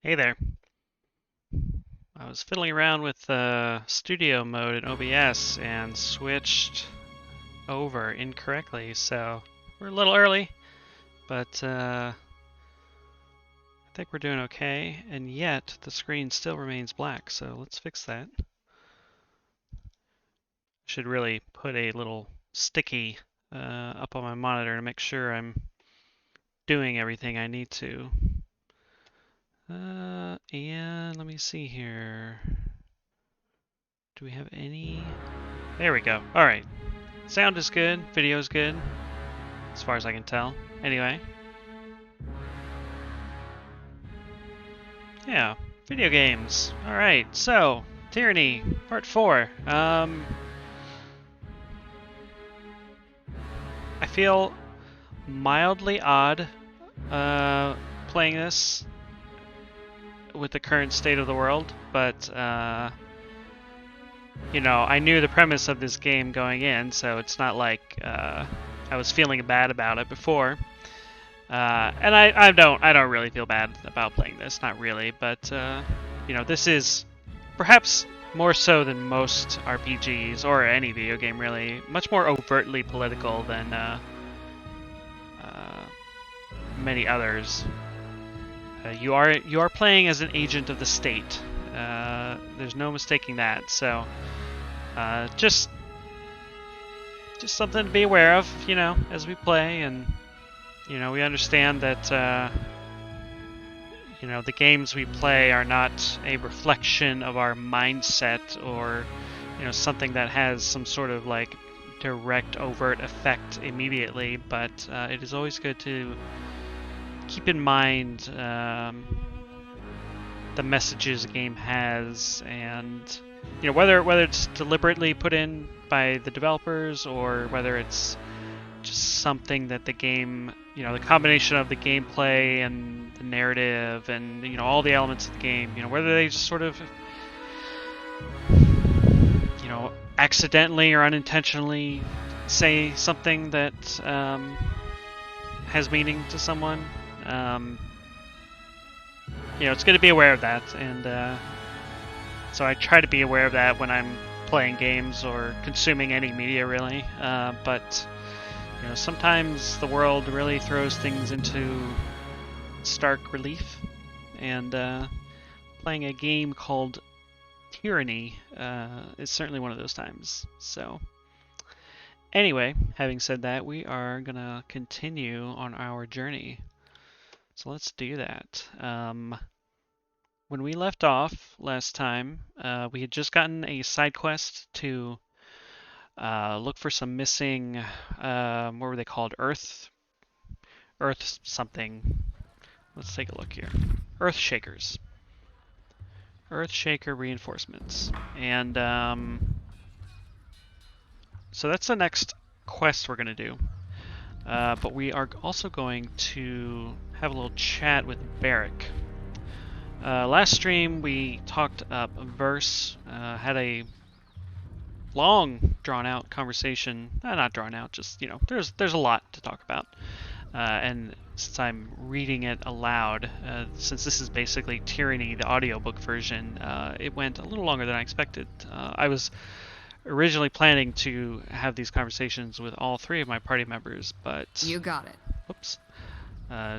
Hey there. I was fiddling around with studio mode in OBS and switched over incorrectly, so we're a little early, but I think we're doing okay, and yet the screen still remains black, so let's fix that. Should really put a little sticky up on my monitor to make sure I'm doing everything I need to. And let me see here. Do we have any? There we go. All right. Sound is good. Video is good. As far as I can tell. Anyway. Yeah. Video games. All right. So, Tyranny, Part 4. I feel mildly odd playing this with the current state of the world, but you know, I knew the premise of this game going in, so it's not like I was feeling bad about it before. And I don't really feel bad about playing this, not really, but you know, this is perhaps more so than most RPGs or any video game really, much more overtly political than many others. You are playing as an agent of the state. There's no mistaking that. So, just something to be aware of, you know, as we play, and you know, we understand that you know, the games we play are not a reflection of our mindset or, you know, something that has some sort of like direct, overt effect immediately. But it is always good to keep in mind the messages a game has, and you know, whether it's deliberately put in by the developers or whether it's just something that the game, the combination of the gameplay and the narrative and, all the elements of the game, whether they just sort of, accidentally or unintentionally say something that has meaning to someone. It's good to be aware of that, and so I try to be aware of that when I'm playing games or consuming any media, really. But sometimes the world really throws things into stark relief, and playing a game called Tyranny is certainly one of those times. So, anyway, having said that, we are gonna continue on our journey. So let's do that. When we left off last time, we had just gotten a side quest to look for some missing, what were they called? Earth something. Let's take a look here. Earth Shakers. Earth Shaker reinforcements. And so that's the next quest we're going to do. But we are also going to have a little chat with Barrick. Last stream we talked up a verse, had a long drawn-out conversation. Not drawn out, just there's a lot to talk about. And since I'm reading it aloud, since this is basically Tyranny, the audiobook version, it went a little longer than I expected. I was originally planning to have these conversations with all three of my party members, but you got it. Whoops.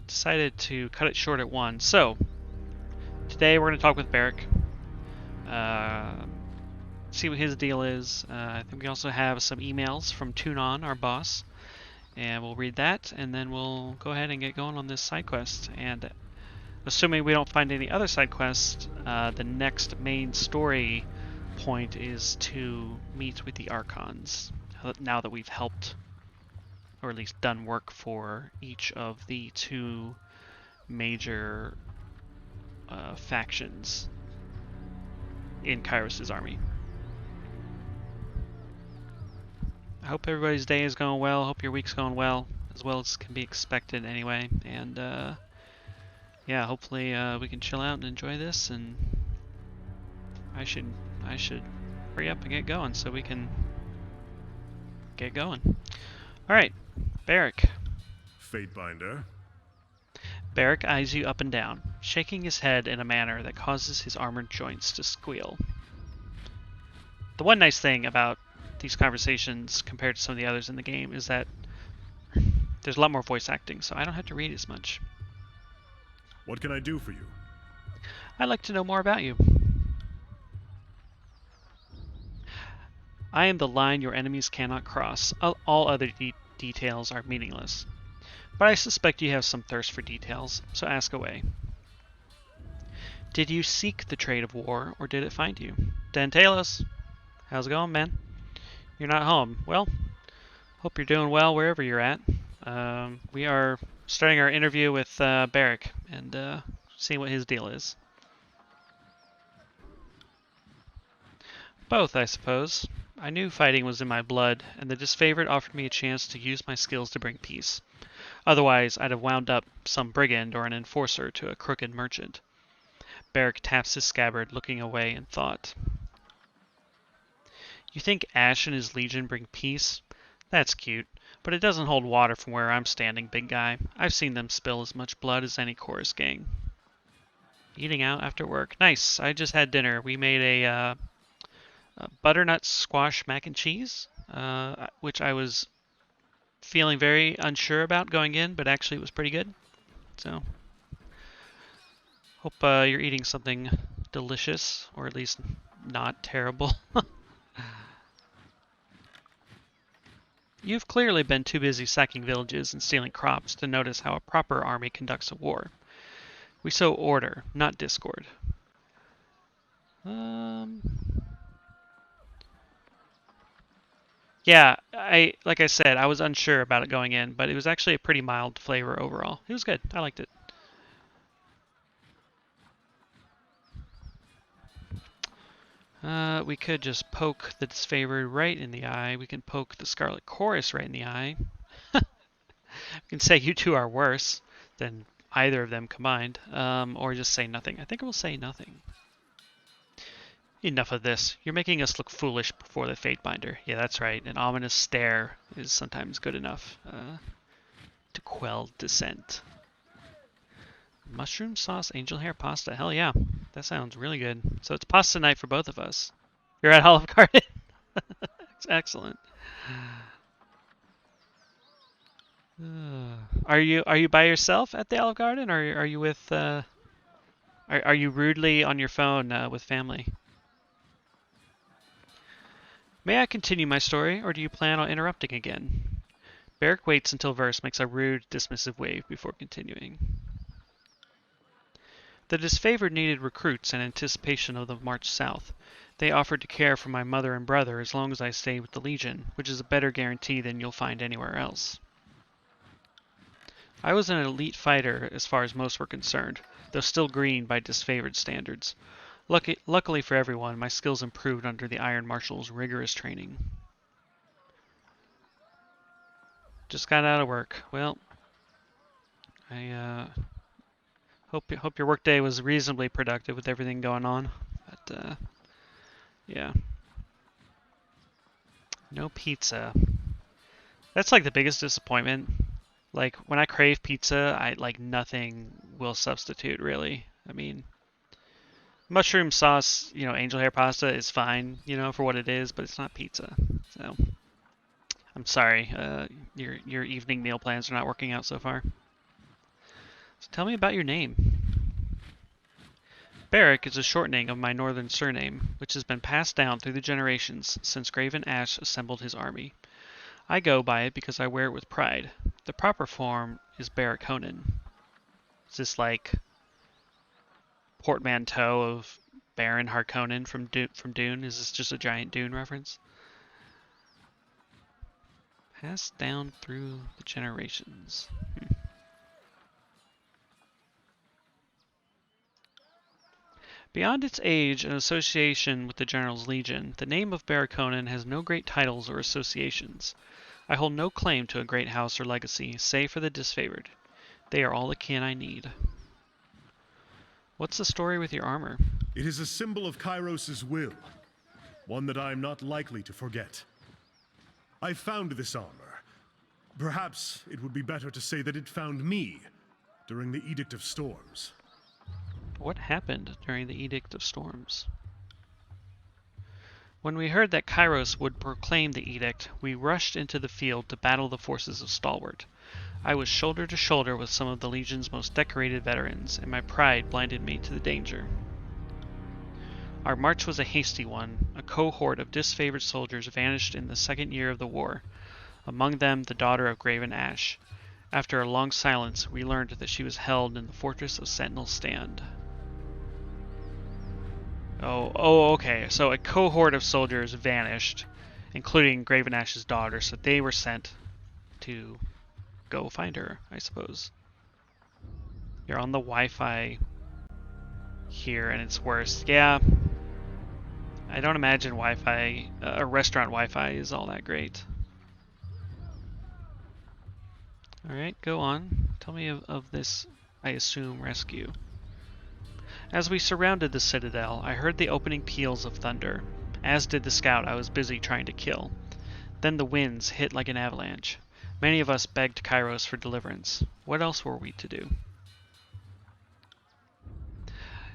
Decided to cut it short at one. So today we're going to talk with Barrick. See what his deal is. I think we also have some emails from Tunon, our boss, and we'll read that, and then we'll go ahead and get going on this side quest. And assuming we don't find any other side quests, the next main story point is to meet with the Archons, now that we've helped, or at least done work for each of the two major factions in Kairos' army. I hope everybody's day is going well. Hope your week's going well as can be expected anyway. And yeah, hopefully we can chill out and enjoy this. And I should hurry up and get going so we can get going. All right, Barrick. Fatebinder. Barrick eyes you up and down, shaking his head in a manner that causes his armored joints to squeal. The one nice thing about these conversations compared to some of the others in the game is that there's a lot more voice acting, so I don't have to read as much. What can I do for you? I'd like to know more about you. I am the line your enemies cannot cross. All other details are meaningless. But I suspect you have some thirst for details, so ask away. Did you seek the trade of war, or did it find you? Dantalos, how's it going, man? You're not home. Well, hope you're doing well wherever you're at. We are starting our interview with Barrick and seeing what his deal is. Both, I suppose. I knew fighting was in my blood, and the disfavored offered me a chance to use my skills to bring peace. Otherwise, I'd have wound up some brigand or an enforcer to a crooked merchant. Barrick taps his scabbard, looking away in thought. You think Ash and his legion bring peace? That's cute, but it doesn't hold water from where I'm standing, big guy. I've seen them spill as much blood as any chorus gang. Eating out after work. Nice. I just had dinner. We made a butternut squash mac and cheese, which I was feeling very unsure about going in, but actually it was pretty good. So, hope you're eating something delicious, or at least not terrible. You've clearly been too busy sacking villages and stealing crops to notice how a proper army conducts a war. We sow order, not discord. Yeah, like I said, I was unsure about it going in, but it was actually a pretty mild flavor overall. It was good. I liked it. We could just poke the disfavored right in the eye. We can poke the Scarlet Chorus right in the eye. can say you two are worse than either of them combined, or just say nothing. I think we'll say nothing. Enough of this. You're making us look foolish before the Fatebinder. Yeah, that's right. An ominous stare is sometimes good enough to quell dissent. Mushroom sauce angel hair pasta. Hell yeah. That sounds really good. So it's pasta night for both of us. You're at Olive Garden? Excellent. Are you by yourself at the Olive Garden, or are you with are you rudely on your phone with family? May I continue my story, or do you plan on interrupting again? Barrick waits until Verse makes a rude, dismissive wave before continuing. The disfavored needed recruits in anticipation of the march south. They offered to care for my mother and brother as long as I stayed with the Legion, which is a better guarantee than you'll find anywhere else. I was an elite fighter as far as most were concerned, though still green by disfavored standards. Luckily for everyone, my skills improved under the Iron Marshal's rigorous training. Just got out of work. Well, I hope your workday was reasonably productive with everything going on. But yeah, no pizza. That's like the biggest disappointment. Like when I crave pizza, I like nothing will substitute really. I mean, mushroom sauce, angel hair pasta is fine, for what it is, but it's not pizza. So I'm sorry, your evening meal plans are not working out so far. So tell me about your name. Barrick is a shortening of my northern surname, which has been passed down through the generations since Graven Ash assembled his army. I go by it because I wear it with pride. The proper form is Barrick Honan. Is this like portmanteau of Baron Harkonnen from Dune? Is this just a giant Dune reference? Passed down through the generations. Beyond its age and association with the General's Legion, the name of Barrick Honan has no great titles or associations. I hold no claim to a great house or legacy, save for the disfavored. They are all the kin I need. What's the story with your armor? It is a symbol of Kairos' will, one that I am not likely to forget. I found this armor. Perhaps it would be better to say that it found me during the Edict of Storms. What happened during the Edict of Storms? When we heard that Kairos would proclaim the edict, we rushed into the field to battle the forces of Stalwart. I was shoulder to shoulder with some of the Legion's most decorated veterans, and my pride blinded me to the danger. Our march was a hasty one. A cohort of disfavored soldiers vanished in the second year of the war, among them the daughter of Graven Ash. After a long silence, we learned that she was held in the fortress of Sentinel Stand. Okay. So a cohort of soldiers vanished, including Graven Ash's daughter, so they were sent to go find her, I suppose. You're on the Wi-Fi here, and it's worse. Yeah, I don't imagine Wi-Fi, restaurant Wi-Fi is all that great. Alright, go on. Tell me of this, I assume, rescue. As we surrounded the citadel, I heard the opening peals of thunder, as did the scout I was busy trying to kill. Then the winds hit like an avalanche. Many of us begged Kairos for deliverance. What else were we to do?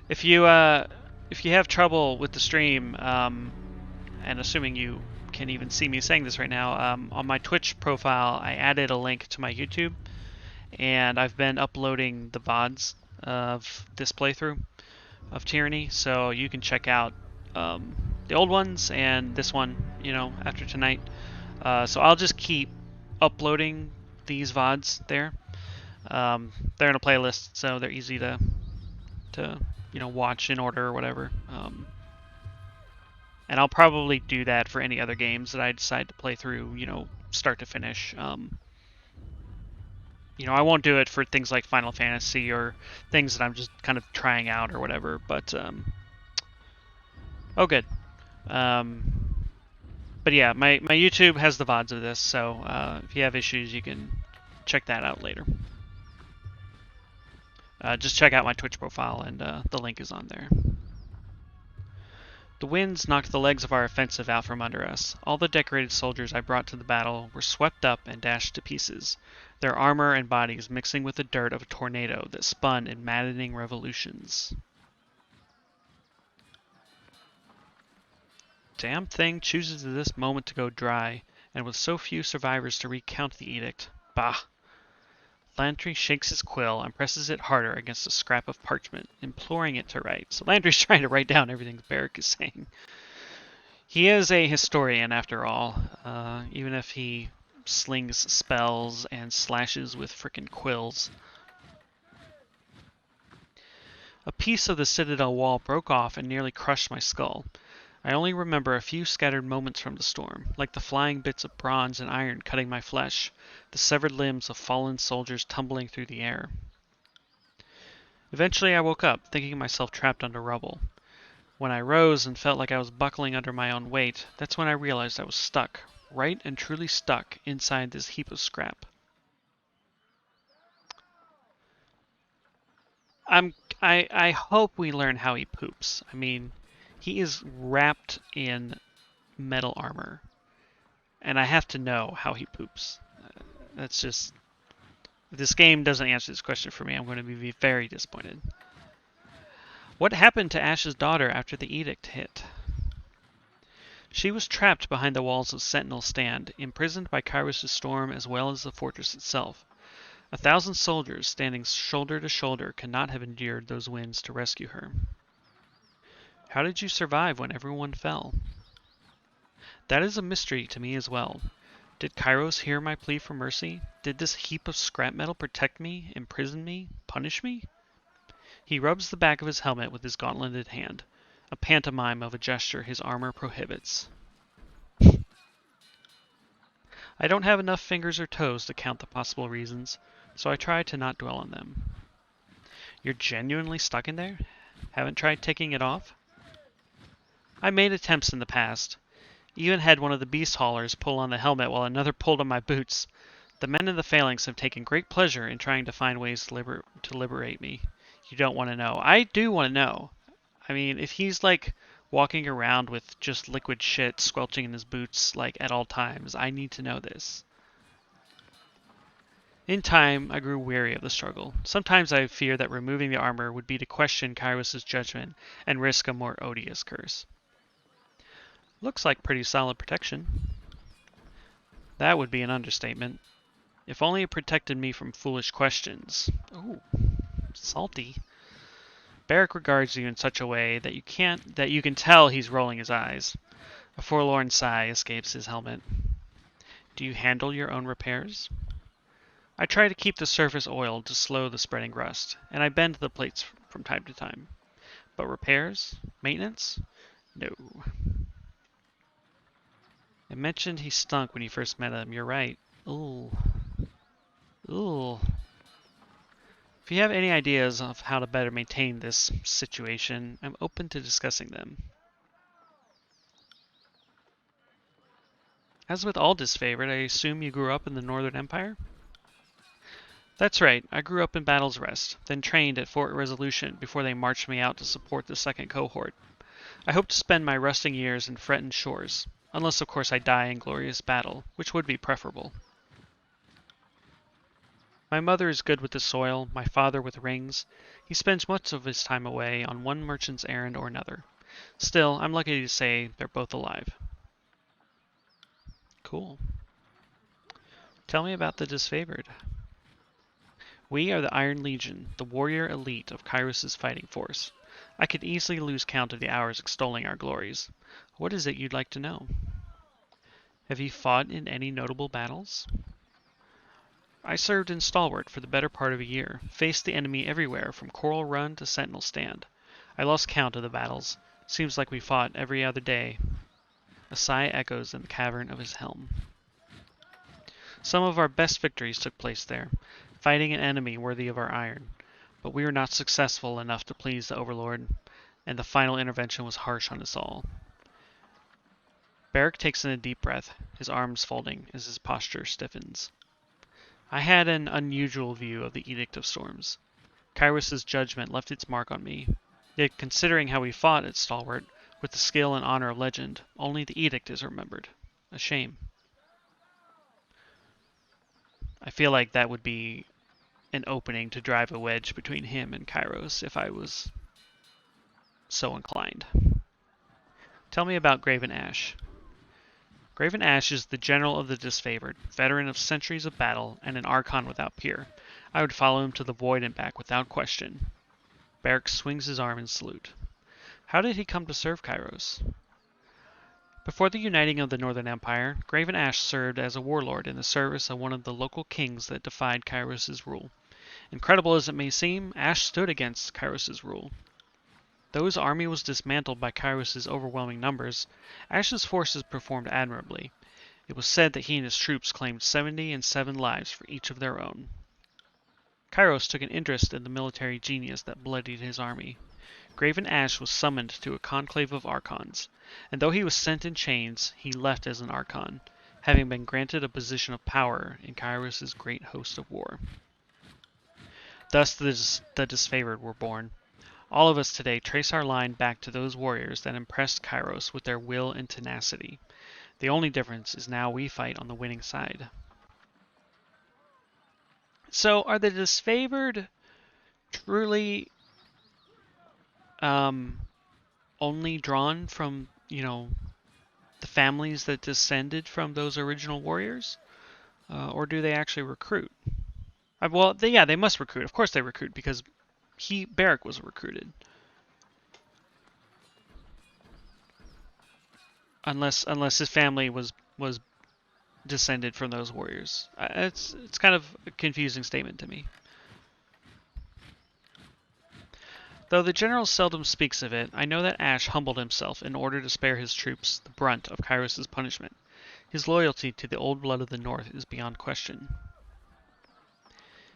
If you have trouble with the stream, and assuming you can even see me saying this right now, on my Twitch profile I added a link to my YouTube, and I've been uploading the VODs of this playthrough of Tyranny, so you can check out the old ones and this one, after tonight. So I'll just keep uploading these VODs there. They're in a playlist, so they're easy to watch in order or whatever. And I'll probably do that for any other games that I decide to play through, start to finish. I won't do it for things like Final Fantasy or things that I'm just kind of trying out or whatever, but oh good. But yeah, my YouTube has the VODs of this, so if you have issues, you can check that out later. Just check out my Twitch profile, and the link is on there. The winds knocked the legs of our offensive out from under us. All the decorated soldiers I brought to the battle were swept up and dashed to pieces, their armor and bodies mixing with the dirt of a tornado that spun in maddening revolutions. Damn thing chooses at this moment to go dry, and with so few survivors to recount the edict. Bah! Landry shakes his quill and presses it harder against a scrap of parchment, imploring it to write. So Landry's trying to write down everything Barrick is saying. He is a historian, after all, even if he slings spells and slashes with frickin' quills. A piece of the citadel wall broke off and nearly crushed my skull. I only remember a few scattered moments from the storm, like the flying bits of bronze and iron cutting my flesh, the severed limbs of fallen soldiers tumbling through the air. Eventually I woke up, thinking myself trapped under rubble. When I rose and felt like I was buckling under my own weight, that's when I realized I was stuck, right and truly stuck, inside this heap of scrap. I hope we learn how he poops. I mean, he is wrapped in metal armor, and I have to know how he poops. That's just... If this game doesn't answer this question for me, I'm going to be very disappointed. What happened to Ash's daughter after the edict hit? She was trapped behind the walls of Sentinel Stand, imprisoned by Kairos' storm as well as the fortress itself. 1,000 soldiers standing shoulder to shoulder could not have endured those winds to rescue her. How did you survive when everyone fell? That is a mystery to me as well. Did Kairos hear my plea for mercy? Did this heap of scrap metal protect me, imprison me, punish me? He rubs the back of his helmet with his gauntleted hand, a pantomime of a gesture his armor prohibits. I don't have enough fingers or toes to count the possible reasons, so I try to not dwell on them. You're genuinely stuck in there? Haven't tried taking it off? I made attempts in the past. Even had one of the beast haulers pull on the helmet while another pulled on my boots. The men in the phalanx have taken great pleasure in trying to find ways to liberate me. You don't want to know. I do want to know. I mean, if he's like walking around with just liquid shit squelching in his boots like at all times, I need to know this. In time, I grew weary of the struggle. Sometimes I fear that removing the armor would be to question Kairos' judgment and risk a more odious curse. Looks like pretty solid protection. That would be an understatement. If only it protected me from foolish questions. Ooh, salty. Barrick regards you in such a way that you can tell he's rolling his eyes. A forlorn sigh escapes his helmet. Do you handle your own repairs? I try to keep the surface oiled to slow the spreading rust, and I bend the plates from time to time. But repairs? Maintenance? No. I mentioned he stunk when you first met him. You're right. Ooh. Ooh. If you have any ideas of how to better maintain this situation, I'm open to discussing them. As with all disfavored, I assume you grew up in the Northern Empire? That's right, I grew up in Battle's Rest, then trained at Fort Resolution before they marched me out to support the second cohort. I hope to spend my rusting years in Fretton's shores, unless of course I die in glorious battle, which would be preferable. My mother is good with the soil, my father with rings. He spends much of his time away on one merchant's errand or another. Still, I'm lucky to say they're both alive. Cool. Tell me about the disfavored. We are the Iron Legion, the warrior elite of Kairos' fighting force. I could easily lose count of the hours extolling our glories. What is it you'd like to know? Have you fought in any notable battles? I served in Stalwart for the better part of a year, faced the enemy everywhere from Coral Run to Sentinel Stand. I lost count of the battles. Seems like we fought every other day. A sigh echoes in the cavern of his helm. Some of our best victories took place there, fighting an enemy worthy of our iron. But we were not successful enough to please the Overlord, and the final intervention was harsh on us all. Barrick takes in a deep breath, his arms folding as his posture stiffens. I had an unusual view of the Edict of Storms. Kairos' judgment left its mark on me. Yet considering how we fought at Stalwart, with the skill and honor of legend, only the Edict is remembered. A shame. I feel like that would be an opening to drive a wedge between him and Kairos if I was so inclined. Tell me about Graven Ash. Graven Ash is the general of the disfavored, veteran of centuries of battle, and an Archon without peer. I would follow him to the void and back without question. Beric swings his arm in salute. How did he come to serve Kairos? Before the uniting of the Northern Empire, Graven Ash served as a warlord in the service of one of the local kings that defied Kairos' rule. Incredible as it may seem, Ash stood against Kairos' rule. Though his army was dismantled by Kairos' overwhelming numbers, Ash's forces performed admirably. It was said that he and his troops claimed 77 lives for each of their own. Kairos took an interest in the military genius that bloodied his army. Graven Ash was summoned to a conclave of Archons, and though he was sent in chains, he left as an Archon, having been granted a position of power in Kairos' great host of war. Thus the disfavored were born. All of us today trace our line back to those warriors that impressed Kairos with their will and tenacity. The only difference is now we fight on the winning side. So, are the disfavored truly only drawn from, the families that descended from those original warriors? Or do they actually recruit? Well, they must recruit. Of course they recruit, because Beric was recruited. Unless his family was descended from those warriors. It's kind of a confusing statement to me. Though the general seldom speaks of it, I know that Ash humbled himself in order to spare his troops the brunt of Kairos' punishment. His loyalty to the old blood of the North is beyond question.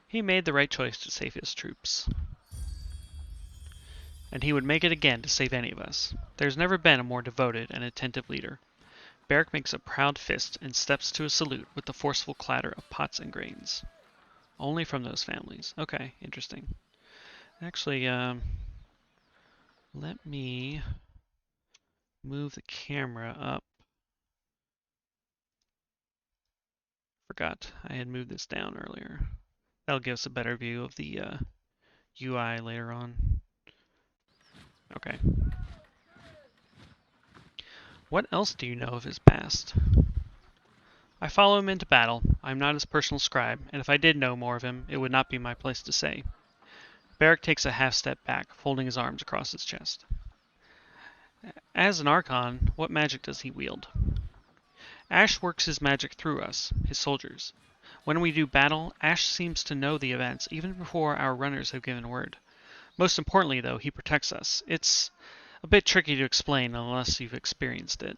He made the right choice to save his troops. And he would make it again to save any of us. There's never been a more devoted and attentive leader. Beric makes a proud fist and steps to a salute with the forceful clatter of pots and grains. Only from those families. Okay, interesting. Actually, let me move the camera up. Forgot I had moved this down earlier. That'll give us a better view of the UI later on. Okay. What else do you know of his past? I follow him into battle. I am not his personal scribe, and if I did know more of him, it would not be my place to say. Beric takes a half step back, folding his arms across his chest. As an Archon, what magic does he wield? Ash works his magic through us, his soldiers. When we do battle, Ash seems to know the events even before our runners have given word. Most importantly, though, he protects us. It's a bit tricky to explain unless you've experienced it.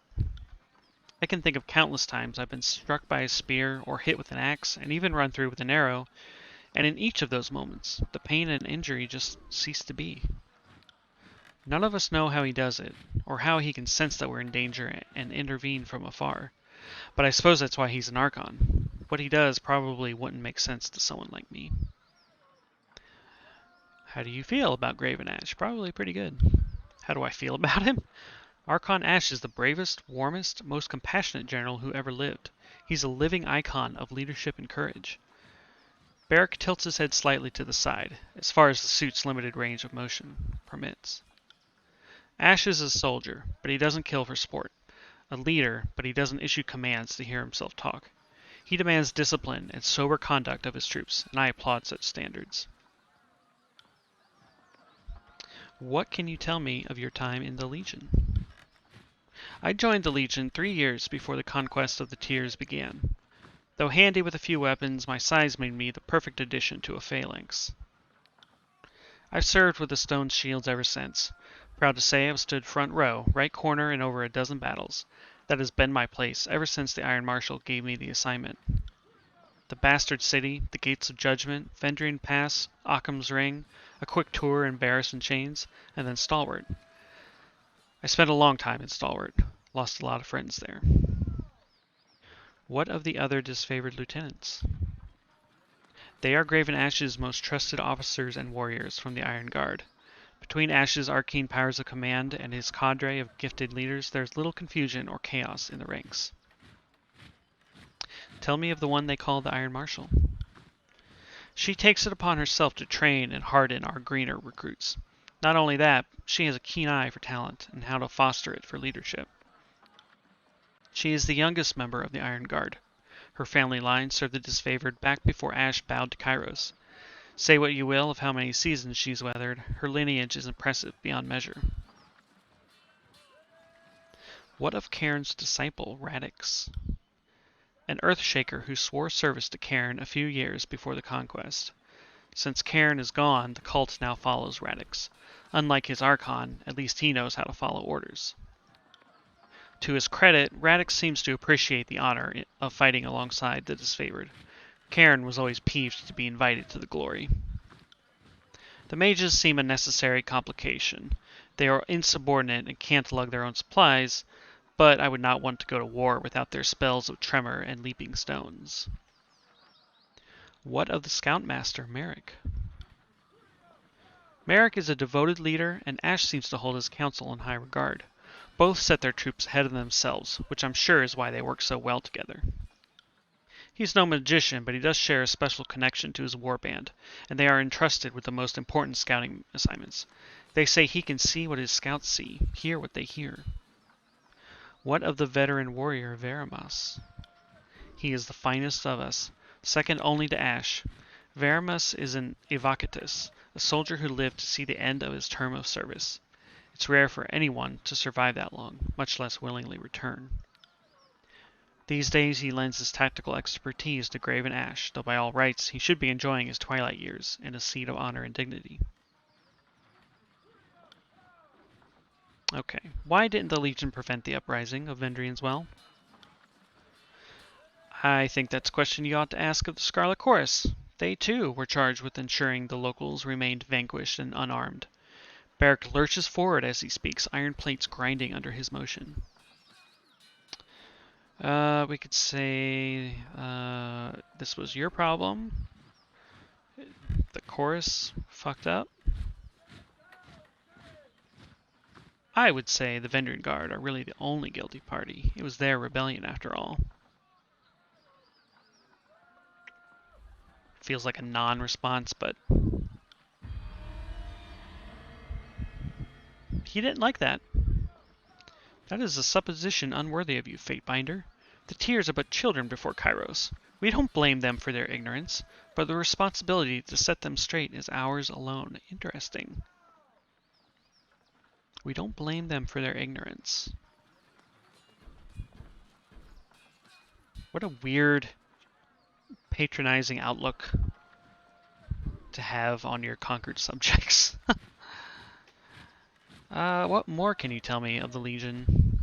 I can think of countless times I've been struck by a spear or hit with an axe and even run through with an arrow, and in each of those moments, the pain and injury just cease to be. None of us know how he does it, or how he can sense that we're in danger and intervene from afar. But I suppose that's why he's an Archon. What he does probably wouldn't make sense to someone like me. How do you feel about Graven Ash? Probably pretty good. How do I feel about him? Archon Ash is the bravest, warmest, most compassionate general who ever lived. He's a living icon of leadership and courage. Beric tilts his head slightly to the side, as far as the suit's limited range of motion permits. Ash is a soldier, but he doesn't kill for sport. A leader, but he doesn't issue commands to hear himself talk. He demands discipline and sober conduct of his troops, and I applaud such standards. What can you tell me of your time in the Legion? I joined the Legion 3 years before the conquest of the Tiers began. Though handy with a few weapons, my size made me the perfect addition to a phalanx. I've served with the stone shields ever since. Proud to say I've stood front row, right corner in over a dozen battles. That has been my place ever since the Iron Marshal gave me the assignment. The Bastard City, the Gates of Judgment, Vendrian Pass, Occam's Ring, a quick tour in Barris and Chains, and then Stalwart. I spent a long time in Stalwart. Lost a lot of friends there. What of the other disfavored lieutenants? They are Graven Ash's most trusted officers and warriors from the Iron Guard. Between Ash's arcane powers of command and his cadre of gifted leaders, there is little confusion or chaos in the ranks. Tell me of the one they call the Iron Marshal. She takes it upon herself to train and harden our greener recruits. Not only that, she has a keen eye for talent and how to foster it for leadership. She is the youngest member of the Iron Guard. Her family line served the disfavored back before Ash bowed to Kairos. Say what you will of how many seasons she's weathered, her lineage is impressive beyond measure. What of Cairn's disciple, Radix? An Earthshaker who swore service to Cairn a few years before the conquest. Since Cairn is gone, the cult now follows Radix. Unlike his Archon, at least he knows how to follow orders. To his credit, Radix seems to appreciate the honor of fighting alongside the disfavored. Cairn was always peeved to be invited to the glory. The mages seem a necessary complication. They are insubordinate and can't lug their own supplies, but I would not want to go to war without their spells of tremor and leaping stones. What of the Scoutmaster, Merrick? Merrick is a devoted leader, and Ash seems to hold his council in high regard. Both set their troops ahead of themselves, which I'm sure is why they work so well together. He's no magician, but he does share a special connection to his warband, and they are entrusted with the most important scouting assignments. They say he can see what his scouts see, hear what they hear. What of the veteran warrior Veramas? He is the finest of us, second only to Ash. Veramas is an evocatus, a soldier who lived to see the end of his term of service. It's rare for anyone to survive that long, much less willingly return. These days he lends his tactical expertise to Graven Ash, though by all rights he should be enjoying his twilight years in a seat of honor and dignity. Okay, why didn't the Legion prevent the uprising of Vendrian's Well? I think that's a question you ought to ask of the Scarlet Chorus. They, too, were charged with ensuring the locals remained vanquished and unarmed. Beric lurches forward as he speaks, iron plates grinding under his motion. We could say this was your problem. The chorus fucked up. I would say the Vendrian Guard are really the only guilty party. It was their rebellion after all. Feels like a non-response, but he didn't like that. That is a supposition unworthy of you, Fatebinder. The Tears are but children before Kairos. We don't blame them for their ignorance, but the responsibility to set them straight is ours alone. Interesting. We don't blame them for their ignorance. What a weird, patronizing outlook to have on your conquered subjects. What more can you tell me of the Legion?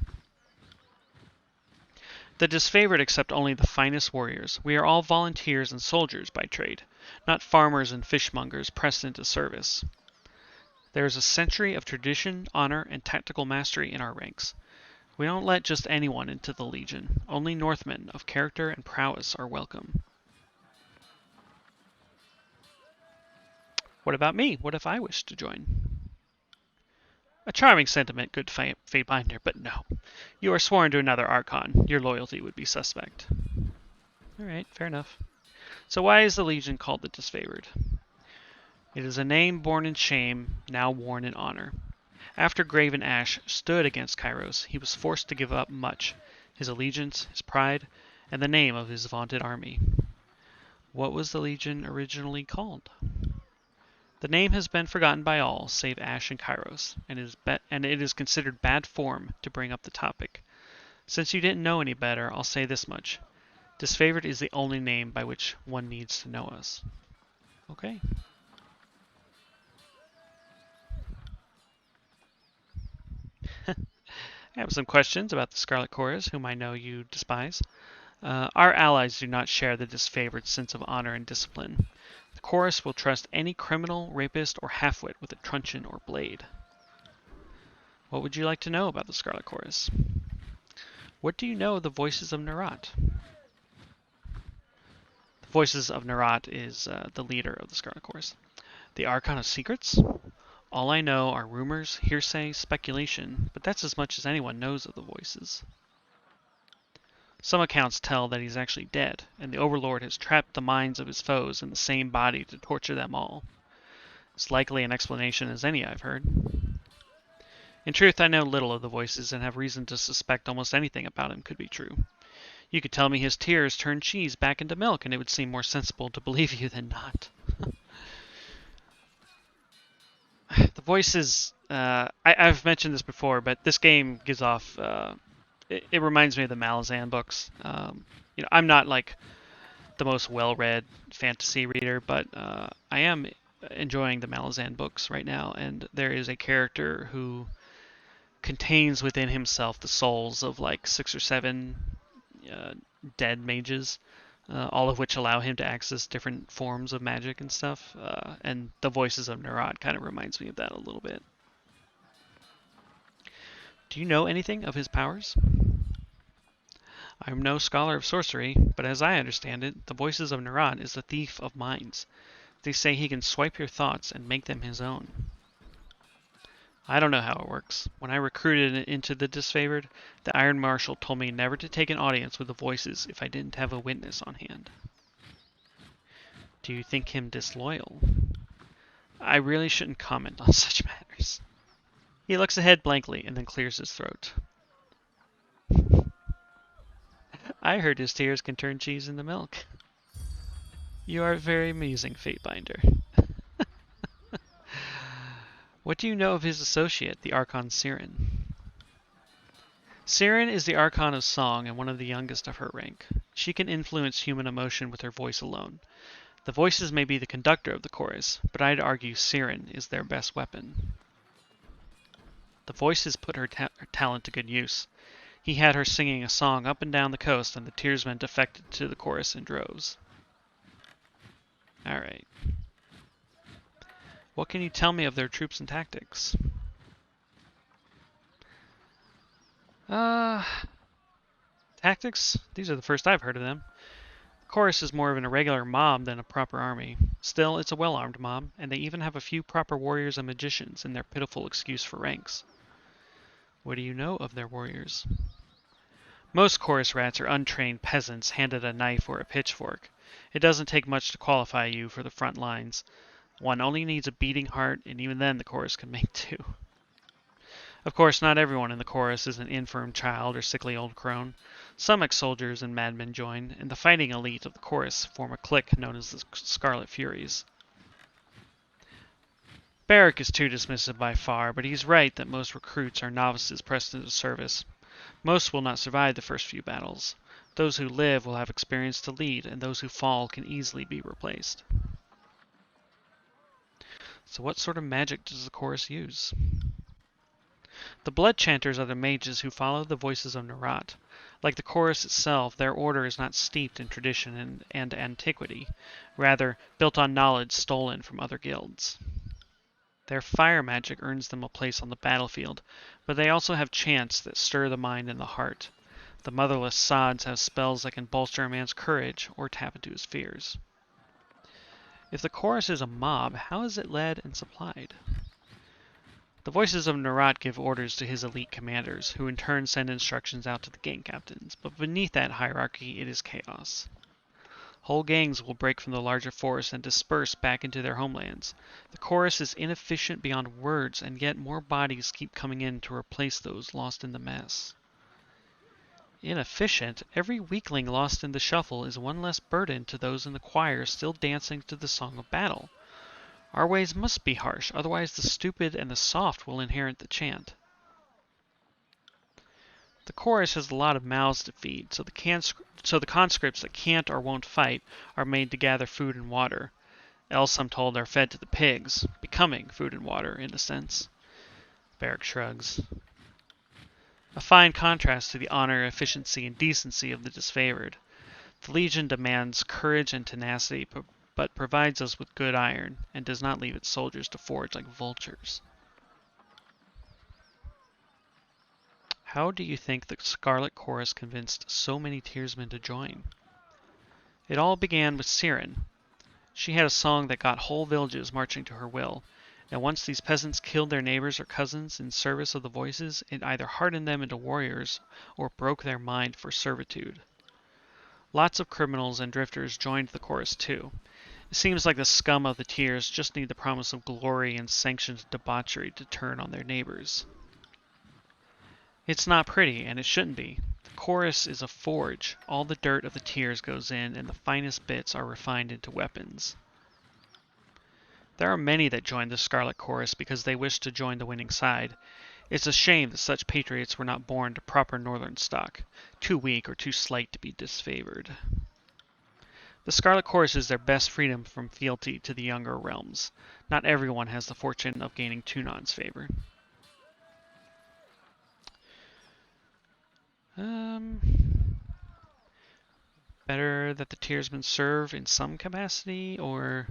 The disfavored accept only the finest warriors. We are all volunteers and soldiers by trade, not farmers and fishmongers pressed into service. There is a century of tradition, honor, and tactical mastery in our ranks. We don't let just anyone into the Legion. Only Northmen of character and prowess are welcome. What about me? What if I wish to join? A charming sentiment, good Fatebinder, but no. You are sworn to another Archon. Your loyalty would be suspect. Alright, fair enough. So why is the Legion called the Disfavored? It is a name born in shame, now worn in honor. After Graven Ash stood against Kairos, he was forced to give up much, his allegiance, his pride, and the name of his vaunted army. What was the Legion originally called? The name has been forgotten by all save Ash and Kairos, and it is considered bad form to bring up the topic. Since you didn't know any better, I'll say this much. Disfavored is the only name by which one needs to know us. Okay. I have some questions about the Scarlet Chorus, whom I know you despise. Our allies do not share the disfavored sense of honor and discipline. The Chorus will trust any criminal, rapist, or halfwit with a truncheon or blade. What would you like to know about the Scarlet Chorus? What do you know of the voices of Nerat? The Voices of Nerat is the leader of the Scarlet Chorus. The Archon of Secrets? All I know are rumors, hearsay, speculation, but that's as much as anyone knows of the voices. Some accounts tell that he's actually dead, and the Overlord has trapped the minds of his foes in the same body to torture them all. It's likely an explanation as any I've heard. In truth, I know little of the voices and have reason to suspect almost anything about him could be true. You could tell me his tears turned cheese back into milk, and it would seem more sensible to believe you than not. The voices, I've mentioned this before, but this game gives off, it reminds me of the Malazan books. I'm not like the most well-read fantasy reader, but I am enjoying the Malazan books right now, and there is a character who contains within himself the souls of like 6 or 7 dead mages, all of which allow him to access different forms of magic and stuff. And the voices of Nerat kind of reminds me of that a little bit. Do you know anything of his powers? I'm no scholar of sorcery, but as I understand it, the voices of Nerat is a thief of minds. They say he can swipe your thoughts and make them his own. I don't know how it works. When I recruited into the Disfavored, the Iron Marshal told me never to take an audience with the voices if I didn't have a witness on hand. Do you think him disloyal? I really shouldn't comment on such matters. He looks ahead blankly and then clears his throat. I heard his tears can turn cheese into milk. You are very amusing, Fatebinder. What do you know of his associate, the Archon Siren? Siren is the Archon of Song and one of the youngest of her rank. She can influence human emotion with her voice alone. The voices may be the conductor of the chorus, but I'd argue Siren is their best weapon. The voices put her talent to good use. He had her singing a song up and down the coast, and the tearsmen defected to the chorus in droves. Alright. What can you tell me of their troops and tactics? Tactics? These are the first I've heard of them. The chorus is more of an irregular mob than a proper army. Still, it's a well-armed mob, and they even have a few proper warriors and magicians in their pitiful excuse for ranks. What do you know of their warriors? Most chorus rats are untrained peasants handed a knife or a pitchfork. It doesn't take much to qualify you for the front lines. One only needs a beating heart, and even then the chorus can make two. Of course, not everyone in the chorus is an infirm child or sickly old crone. Some ex-soldiers and madmen join, and the fighting elite of the chorus form a clique known as the Scarlet Furies. Barrack is too dismissive by far, but he's right that most recruits are novices pressed into service. Most will not survive the first few battles. Those who live will have experience to lead, and those who fall can easily be replaced. So what sort of magic does the chorus use? The Blood Chanters are the mages who follow the voices of Nerat. Like the chorus itself, their order is not steeped in tradition and antiquity, rather built on knowledge stolen from other guilds. Their fire magic earns them a place on the battlefield, but they also have chants that stir the mind and the heart. The motherless sods have spells that can bolster a man's courage or tap into his fears. If the chorus is a mob, how is it led and supplied? The voices of Nerat give orders to his elite commanders, who in turn send instructions out to the gang captains, but beneath that hierarchy it is chaos. Whole gangs will break from the larger force and disperse back into their homelands. The chorus is inefficient beyond words, and yet more bodies keep coming in to replace those lost in the mess. Inefficient? Every weakling lost in the shuffle is one less burden to those in the choir still dancing to the song of battle. Our ways must be harsh, otherwise the stupid and the soft will inherit the chant. The chorus has a lot of mouths to feed, so the conscripts that can't or won't fight are made to gather food and water. Else, I'm told, are fed to the pigs, becoming food and water, in a sense. Barrack shrugs. A fine contrast to the honor, efficiency, and decency of the disfavored. The Legion demands courage and tenacity, but provides us with good iron, and does not leave its soldiers to forage like vultures. How do you think the Scarlet Chorus convinced so many Tearsmen to join? It all began with Siren. She had a song that got whole villages marching to her will, and once these peasants killed their neighbors or cousins in service of the voices, it either hardened them into warriors or broke their mind for servitude. Lots of criminals and drifters joined the chorus too. It seems like the scum of the tiers just need the promise of glory and sanctioned debauchery to turn on their neighbors. It's not pretty, and it shouldn't be. The chorus is a forge. All the dirt of the tiers goes in, and the finest bits are refined into weapons. There are many that join the Scarlet Chorus because they wish to join the winning side. It's a shame that such patriots were not born to proper northern stock, too weak or too slight to be disfavored. The Scarlet Chorus is their best freedom from fealty to the younger realms. Not everyone has the fortune of gaining Tunon's favor. Better that the tiersmen serve in some capacity, or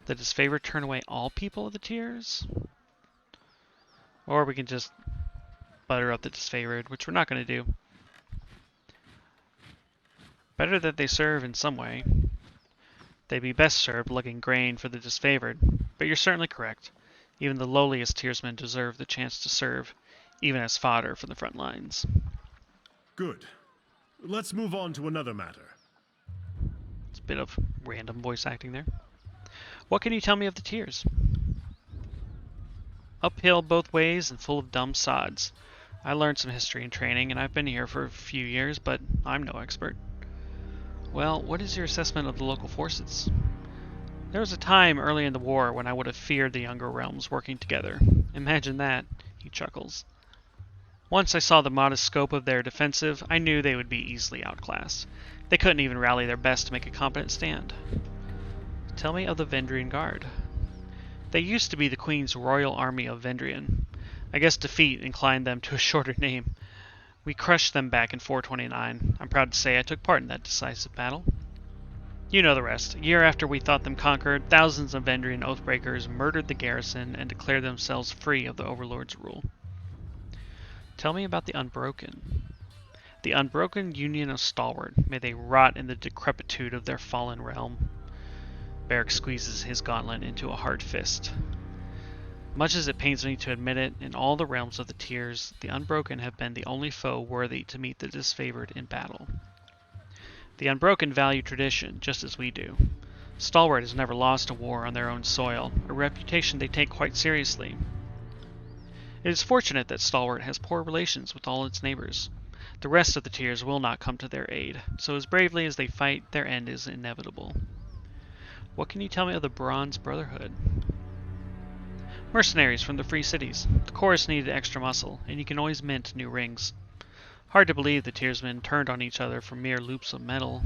that his favor turn away all people of the tiers? Or we can just butter up the disfavored, which we're not going to do. Better that they serve in some way. They'd be best served lugging grain for the disfavored, but you're certainly correct. Even the lowliest tiersmen deserve the chance to serve, even as fodder for the front lines. Good. Let's move on to another matter. It's a bit of random voice acting there. What can you tell me of the tiers? Uphill both ways and full of dumb sods. I learned some history in training, and I've been here for a few years, but I'm no expert. Well, what is your assessment of the local forces? There was a time early in the war when I would have feared the younger realms working together. Imagine that, he chuckles. Once I saw the modest scope of their defensive, I knew they would be easily outclassed. They couldn't even rally their best to make a competent stand. Tell me of the Vendrian Guard. They used to be the Queen's Royal Army of Vendrian. I guess defeat inclined them to a shorter name. We crushed them back in 429. I'm proud to say I took part in that decisive battle. You know the rest. A year after we thought them conquered, thousands of Vendrian Oathbreakers murdered the garrison and declared themselves free of the Overlord's rule. Tell me about the Unbroken. The Unbroken Union of Stalwart. May they rot in the decrepitude of their fallen realm. Beric squeezes his gauntlet into a hard fist. Much as it pains me to admit it, in all the realms of the tiers, the Unbroken have been the only foe worthy to meet the disfavored in battle. The Unbroken value tradition, just as we do. Stalwart has never lost a war on their own soil, a reputation they take quite seriously. It is fortunate that Stalwart has poor relations with all its neighbors. The rest of the tiers will not come to their aid, so as bravely as they fight, their end is inevitable. What can you tell me of the Bronze Brotherhood? Mercenaries from the free cities. The chorus needed extra muscle, and you can always mint new rings. Hard to believe the tiersmen turned on each other for mere loops of metal.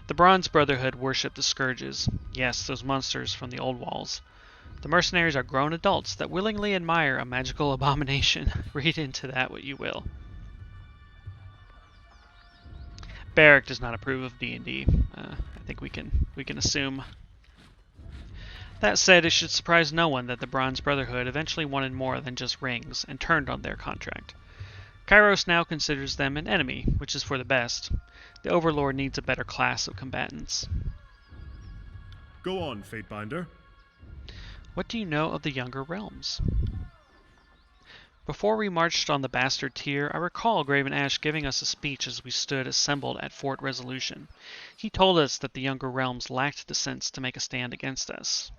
The Bronze Brotherhood worship the Scourges. Yes, those monsters from the old walls. The mercenaries are grown adults that willingly admire a magical abomination. Read into that what you will. Beric does not approve of D&D. I think we can assume. That said, it should surprise no one that the Bronze Brotherhood eventually wanted more than just rings and turned on their contract. Kairos now considers them an enemy, which is for the best. The Overlord needs a better class of combatants. Go on, Fatebinder. What do you know of the Younger Realms? Before we marched on the Bastard Tier, I recall Graven Ash giving us a speech as we stood assembled at Fort Resolution. He told us that the Younger Realms lacked the sense to make a stand against us.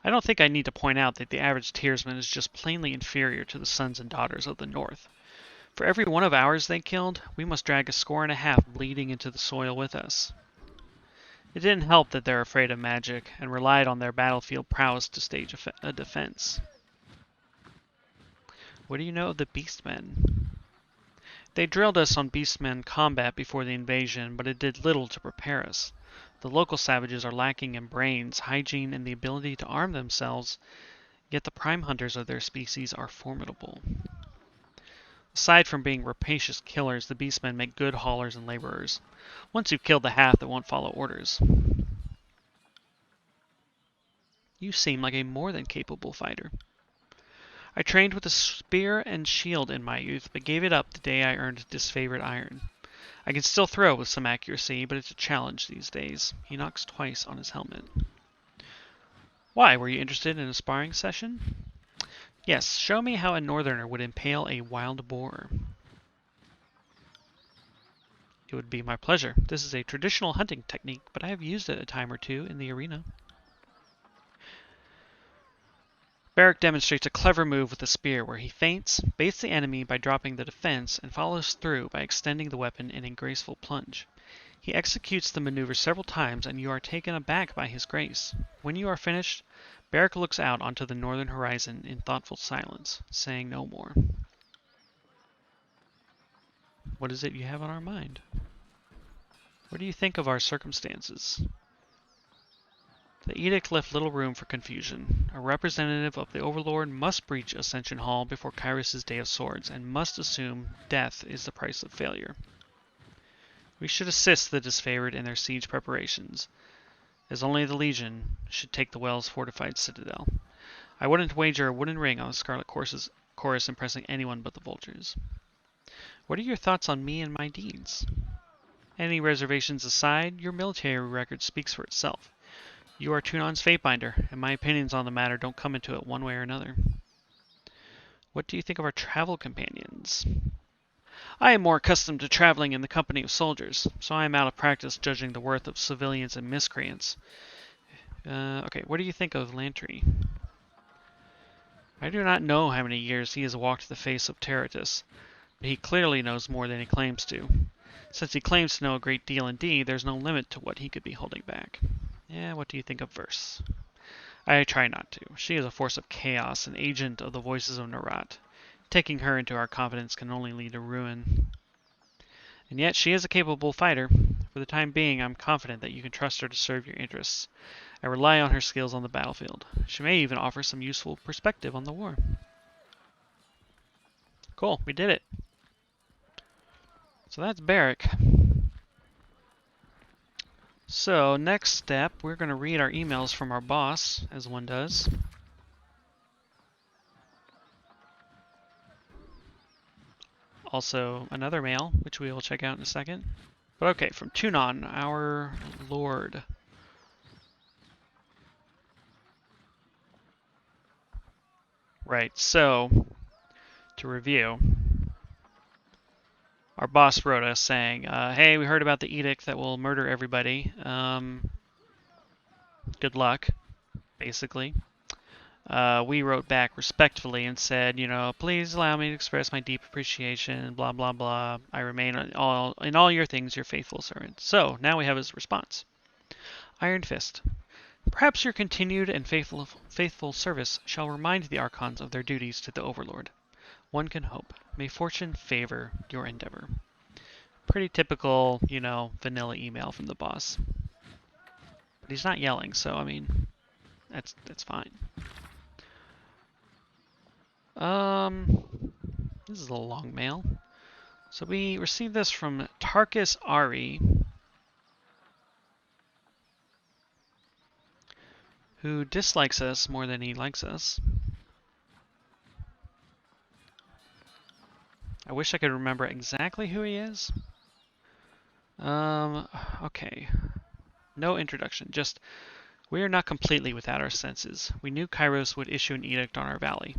I don't think I need to point out that the average tiersman is just plainly inferior to the sons and daughters of the North. For every one of ours they killed, we must drag a score and a half bleeding into the soil with us. It didn't help that they're afraid of magic and relied on their battlefield prowess to stage a defense. What do you know of the Beastmen? They drilled us on Beastmen combat before the invasion, but it did little to prepare us. The local savages are lacking in brains, hygiene, and the ability to arm themselves, yet the prime hunters of their species are formidable. Aside from being rapacious killers, the Beastmen make good haulers and laborers. Once you've killed the half that won't follow orders. You seem like a more than capable fighter. I trained with a spear and shield in my youth, but gave it up the day I earned disfavored iron. I can still throw with some accuracy, but it's a challenge these days. He knocks twice on his helmet. Why, were you interested in a sparring session? Yes, show me how a northerner would impale a wild boar. It would be my pleasure. This is a traditional hunting technique, but I have used it a time or two in the arena. Barrack demonstrates a clever move with a spear where he feints, baits the enemy by dropping the defense, and follows through by extending the weapon in a graceful plunge. He executes the maneuver several times, and you are taken aback by his grace. When you are finished, Barrack looks out onto the northern horizon in thoughtful silence, saying no more. What is it you have on our mind? What do you think of our circumstances? The edict left little room for confusion. A representative of the Overlord must breach Ascension Hall before Kairos' Day of Swords, and must assume death is the price of failure. We should assist the disfavored in their siege preparations, as only the Legion should take the Well's fortified citadel. I wouldn't wager a wooden ring on the Scarlet Chorus impressing anyone but the Vultures. What are your thoughts on me and my deeds? Any reservations aside, your military record speaks for itself. You are Tunon's Fatebinder, and my opinions on the matter don't come into it one way or another. What do you think of our travel companions? I am more accustomed to traveling in the company of soldiers, so I am out of practice judging the worth of civilians and miscreants. Okay, what do you think of Lantry? I do not know how many years he has walked the face of Terratus, but he clearly knows more than he claims to. Since he claims to know a great deal indeed, there's no limit to what he could be holding back. Yeah, what do you think of Verse? I try not to. She is a force of chaos, an agent of the voices of Narat. Taking her into our confidence can only lead to ruin. And yet she is a capable fighter. For the time being, I'm confident that you can trust her to serve your interests. I rely on her skills on the battlefield. She may even offer some useful perspective on the war. Cool, we did it. So that's Barrack. So next step, we're going to read our emails from our boss, as one does. Also another mail, which we will check out in a second. But okay, from Tunon, our lord. Right, so to review, our boss wrote us saying, hey, we heard about the edict that will murder everybody. Good luck, basically. We wrote back respectfully and said, please allow me to express my deep appreciation, blah, blah, blah. I remain in all your things your faithful servant. So, now we have his response. Iron Fist. Perhaps your continued and faithful service shall remind the Archons of their duties to the Overlord. One can hope. May fortune favor your endeavor. Pretty typical, vanilla email from the boss. But he's not yelling, so, I mean, that's fine. This is a long mail. So we received this from Tarkus Ari, who dislikes us more than he likes us. I wish I could remember exactly who he is. Okay. No introduction, just we are not completely without our senses. We knew Kairos would issue an edict on our valley.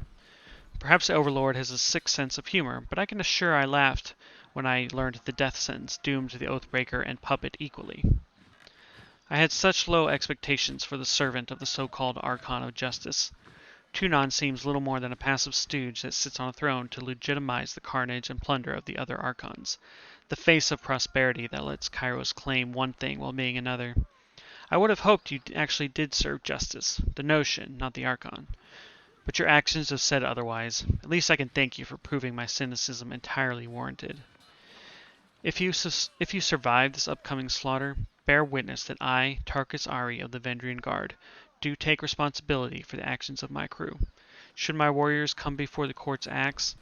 Perhaps the Overlord has a sick sense of humor, but I can assure I laughed when I learned the death sentence doomed the Oathbreaker and Puppet equally. I had such low expectations for the servant of the so-called Archon of Justice. Tunon seems little more than a passive stooge that sits on a throne to legitimize the carnage and plunder of the other Archons, the face of prosperity that lets Kairos claim one thing while being another. I would have hoped you actually did serve justice, the notion, not the Archon. But your actions have said otherwise. At least I can thank you for proving my cynicism entirely warranted. If you survive this upcoming slaughter, bear witness that I, Tarkus Ari of the Vendrian Guard, do take responsibility for the actions of my crew. Should my warriors come before the court's axe,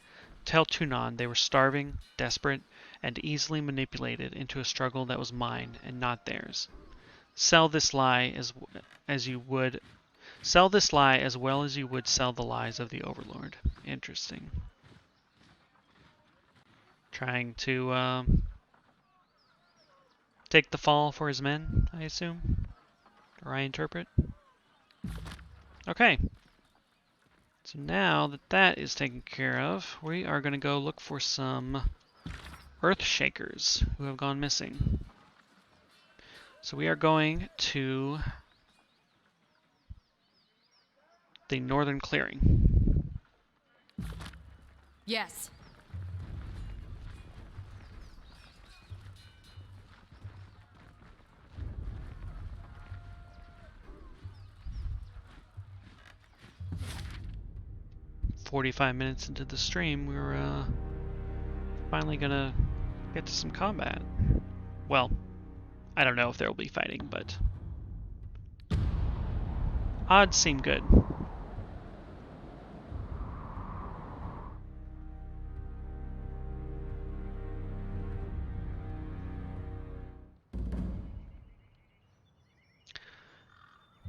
tell Tunon they were starving, desperate, and easily manipulated into a struggle that was mine and not theirs. Sell this lie as you would Sell this lie as well as you would sell the lies of the Overlord. Interesting. Trying to take the fall for his men, I assume? Or I interpret? Okay. So now that that is taken care of, we are going to go look for some Earthshakers who have gone missing. So we are going to the northern clearing. Yes. "45 minutes into the stream, we're finally gonna get to some combat. Well, I don't know if there will be fighting, but odds seem good.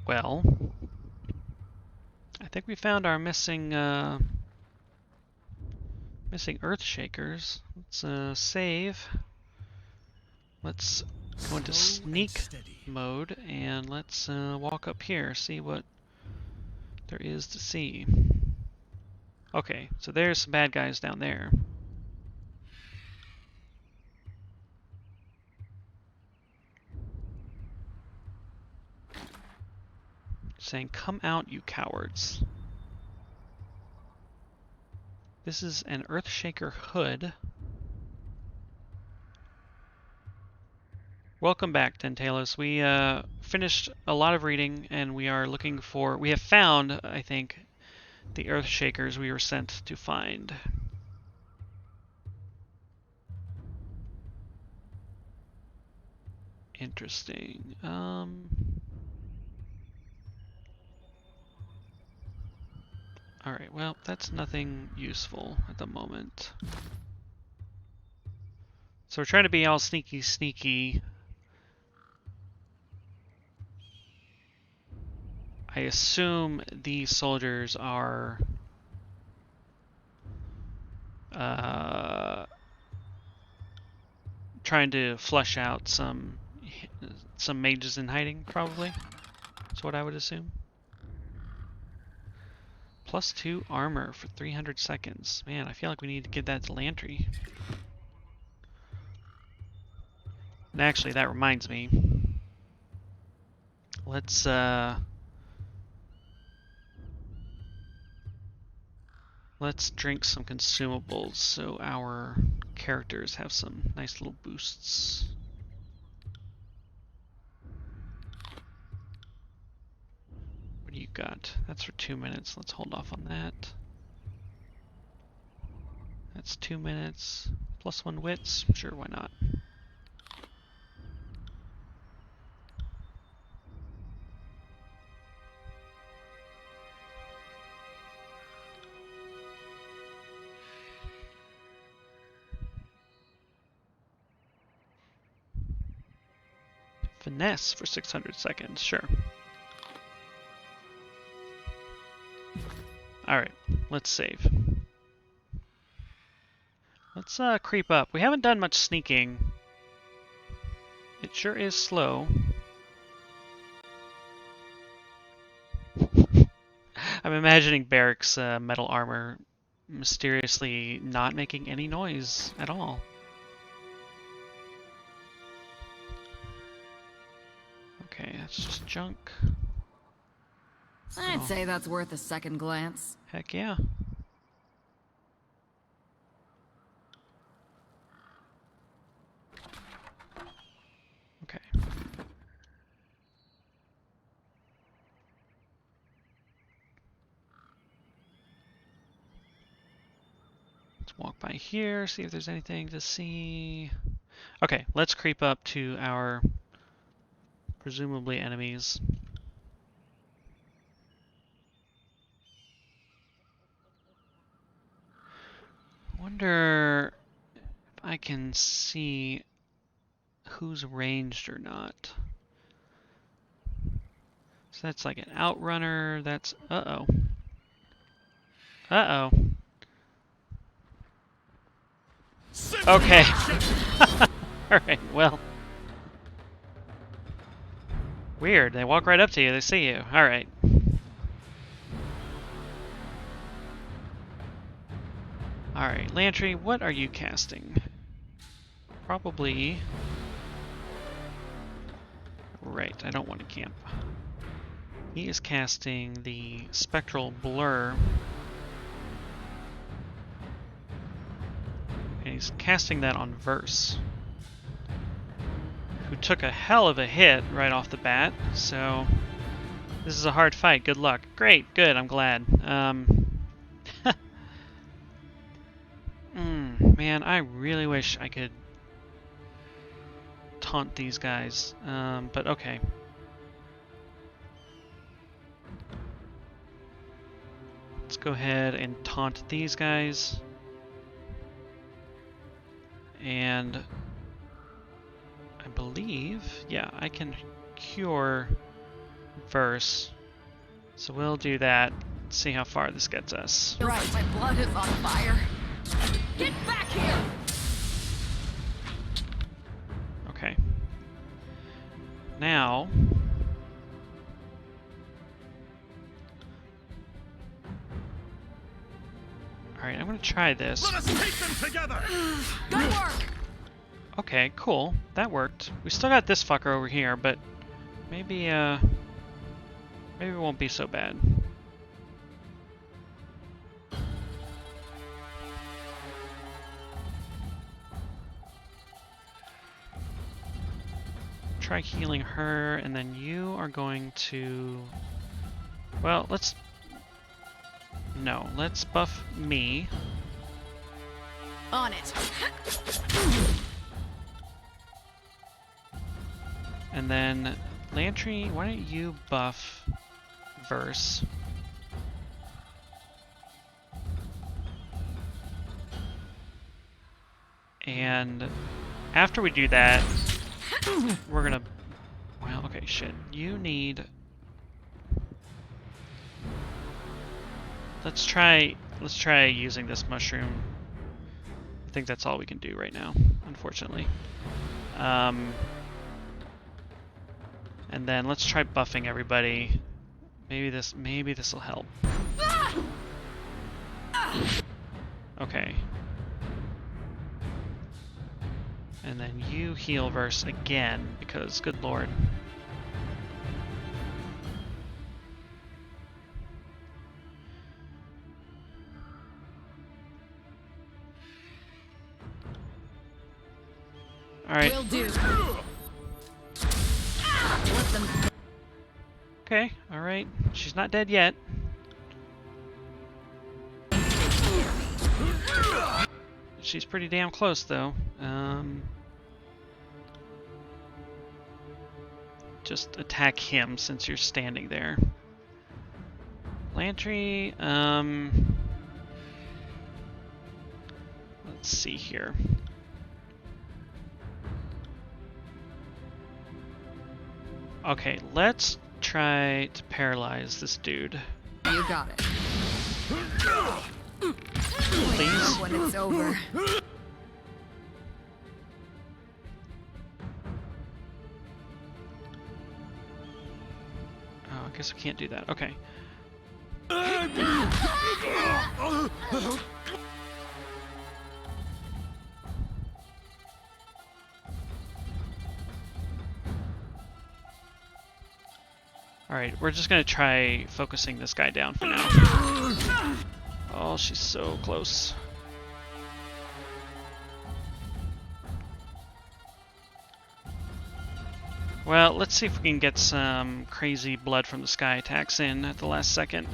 Well, I think we found our missing Earthshakers. Let's save. Let's go into sneak mode and let's walk up here, see what there is to see. Okay, so there's some bad guys down there. Saying, "Come out, you cowards." This is an Earthshaker hood. Welcome back, Tentalos. We finished a lot of reading, and we are looking for... We have found, I think, the Earthshakers we were sent to find. Interesting. Alright, well, that's nothing useful at the moment. So we're trying to be all sneaky. I assume these soldiers are trying to flush out some mages in hiding, probably. That's what I would assume. +2 armor for 300 seconds. Man, I feel like we need to give that to Lantry. And actually, that reminds me. Let's drink some consumables so our characters have some nice little boosts. What do you got? That's for 2 minutes. Let's hold off on that. That's 2 minutes. +1 wits. Sure, why not? Finesse for 600 seconds. Sure. Alright, let's save. Let's creep up. We haven't done much sneaking. It sure is slow. I'm imagining Barrick's metal armor mysteriously not making any noise at all. Okay, that's just junk. I'd say that's worth a second glance. Heck yeah. Okay. Let's walk by here, see if there's anything to see. Okay, let's creep up to our presumably enemies. Wonder if I can see who's ranged or not. So that's like an outrunner. That's... Uh-oh. Uh-oh. Okay. Alright, well. Weird. They walk right up to you. They see you. Alright. Alright, Lantry, what are you casting? Probably... Right, I don't want to camp. He is casting the Spectral Blur. And he's casting that on Verse, who took a hell of a hit right off the bat, so this is a hard fight. Good luck. Great, good, I'm glad. Man, I really wish I could taunt these guys, but okay. Let's go ahead and taunt these guys. And I believe, yeah, I can cure Verse. So we'll do that. See how far this gets us. Right, my blood is on fire. Get back here! Okay. Now... Alright, I'm gonna try this. Let us take them together! Good work! Okay, cool. That worked. We still got this fucker over here, but maybe, maybe it won't be so bad. Try healing her, and then you are going to... Well, let's... No, let's buff me. On it. And then, Lantry, why don't you buff Verse? And after we do that, we're gonna... Well, okay, shit. You need... Let's try using this mushroom. I think that's all we can do right now, unfortunately. And then let's try buffing everybody. Maybe this will help. Okay. And then you heal Verse again, because good lord. Alright. Will do. Okay, alright. She's not dead yet. She's pretty damn close, though. Just attack him since you're standing there. Lantry, let's see here. Okay, let's try to paralyze this dude. You got it. Please? When it's over. Oh, I guess we can't do that. Okay. Alright, we're just gonna try focusing this guy down for now. Oh, she's so close. Well, let's see if we can get some crazy blood from the sky attacks in at the last second.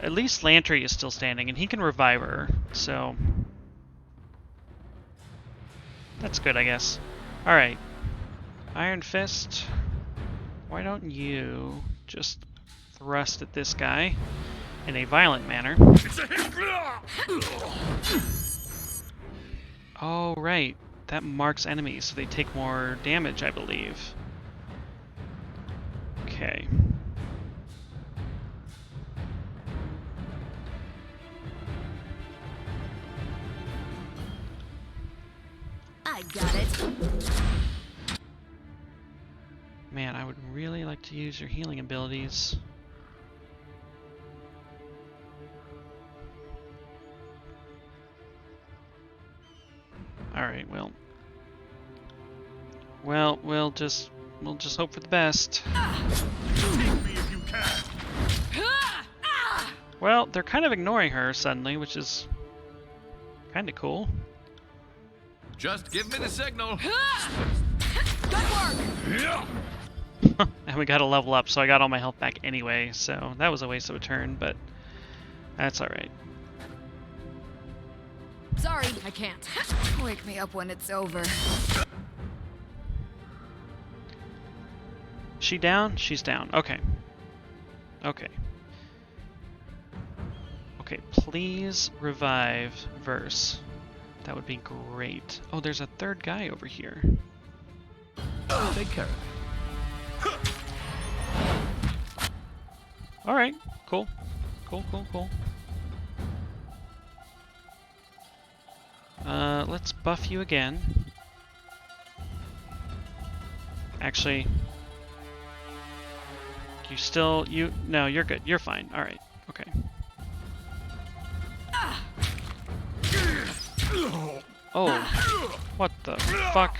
At least Lantry is still standing, and he can revive her, so... That's good, I guess. Alright. Iron Fist. Why don't you just thrust at this guy in a violent manner? Oh, right. That marks enemies, so they take more damage, I believe. Okay. I got it. Man, I would really like to use your healing abilities. Alright, well. Well, we'll just hope for the best. Take me if you can. Well, they're kind of ignoring her suddenly, which is kind of cool. Just give me the signal. Good work. And we got to level up, so I got all my health back anyway, so that was a waste of a turn, but that's alright. Sorry, I can't. Wake me up when it's over. She down? She's down. Okay. Okay. Okay, please revive Verse. That would be great. Oh, there's a third guy over here. Take care of it. Alright, cool. Cool. Let's buff you again. Actually, no, you're good. You're fine. Alright, okay. Oh, what the fuck?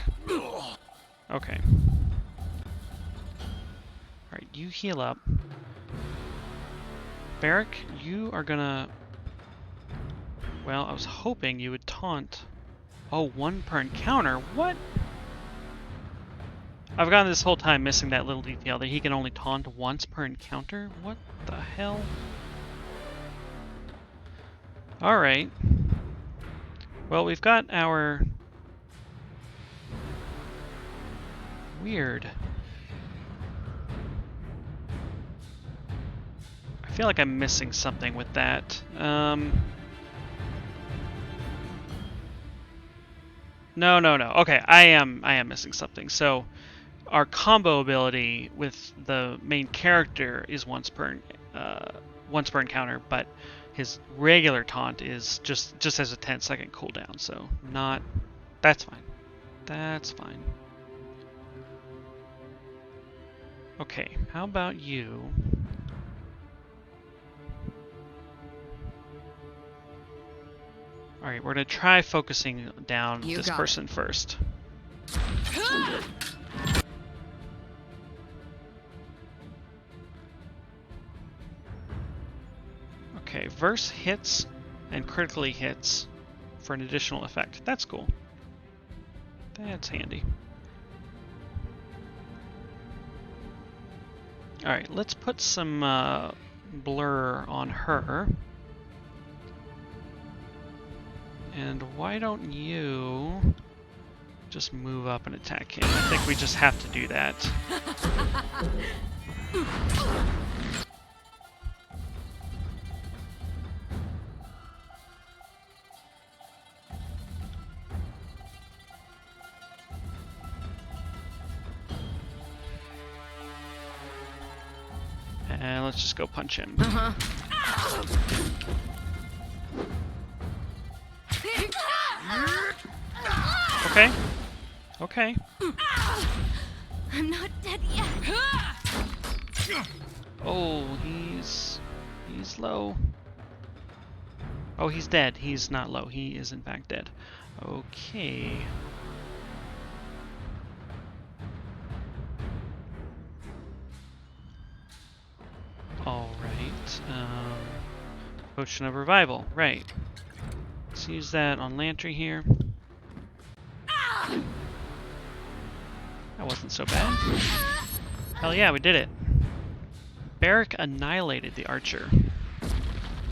Okay. Alright, you heal up. Barrack, you are gonna... Well, I was hoping you would taunt. Oh, 1 per encounter? What? I've gone this whole time missing that little detail that he can only taunt once per encounter? What the hell? Alright. Well, we've got our... Weird. I feel like I'm missing something with that. No. Okay, I am missing something. So, our combo ability with the main character is once per encounter, but his regular taunt is just has a 10-second cooldown. So, that's fine. That's fine. Okay, how about you? Alright, we're gonna try focusing down this person first. Okay, Verse hits and critically hits for an additional effect. That's cool. That's handy. Alright, let's put some blur on her. And why don't you just move up and attack him? I think we just have to do that. And let's just go punch him. Okay. Okay. I'm not dead yet. Oh, he's low. Oh, he's dead. He's not low. He is in fact dead. Okay. All right. Potion of revival. Right. Let's use that on Lantry here. That wasn't so bad. Hell yeah, we did it. Barrack annihilated the archer.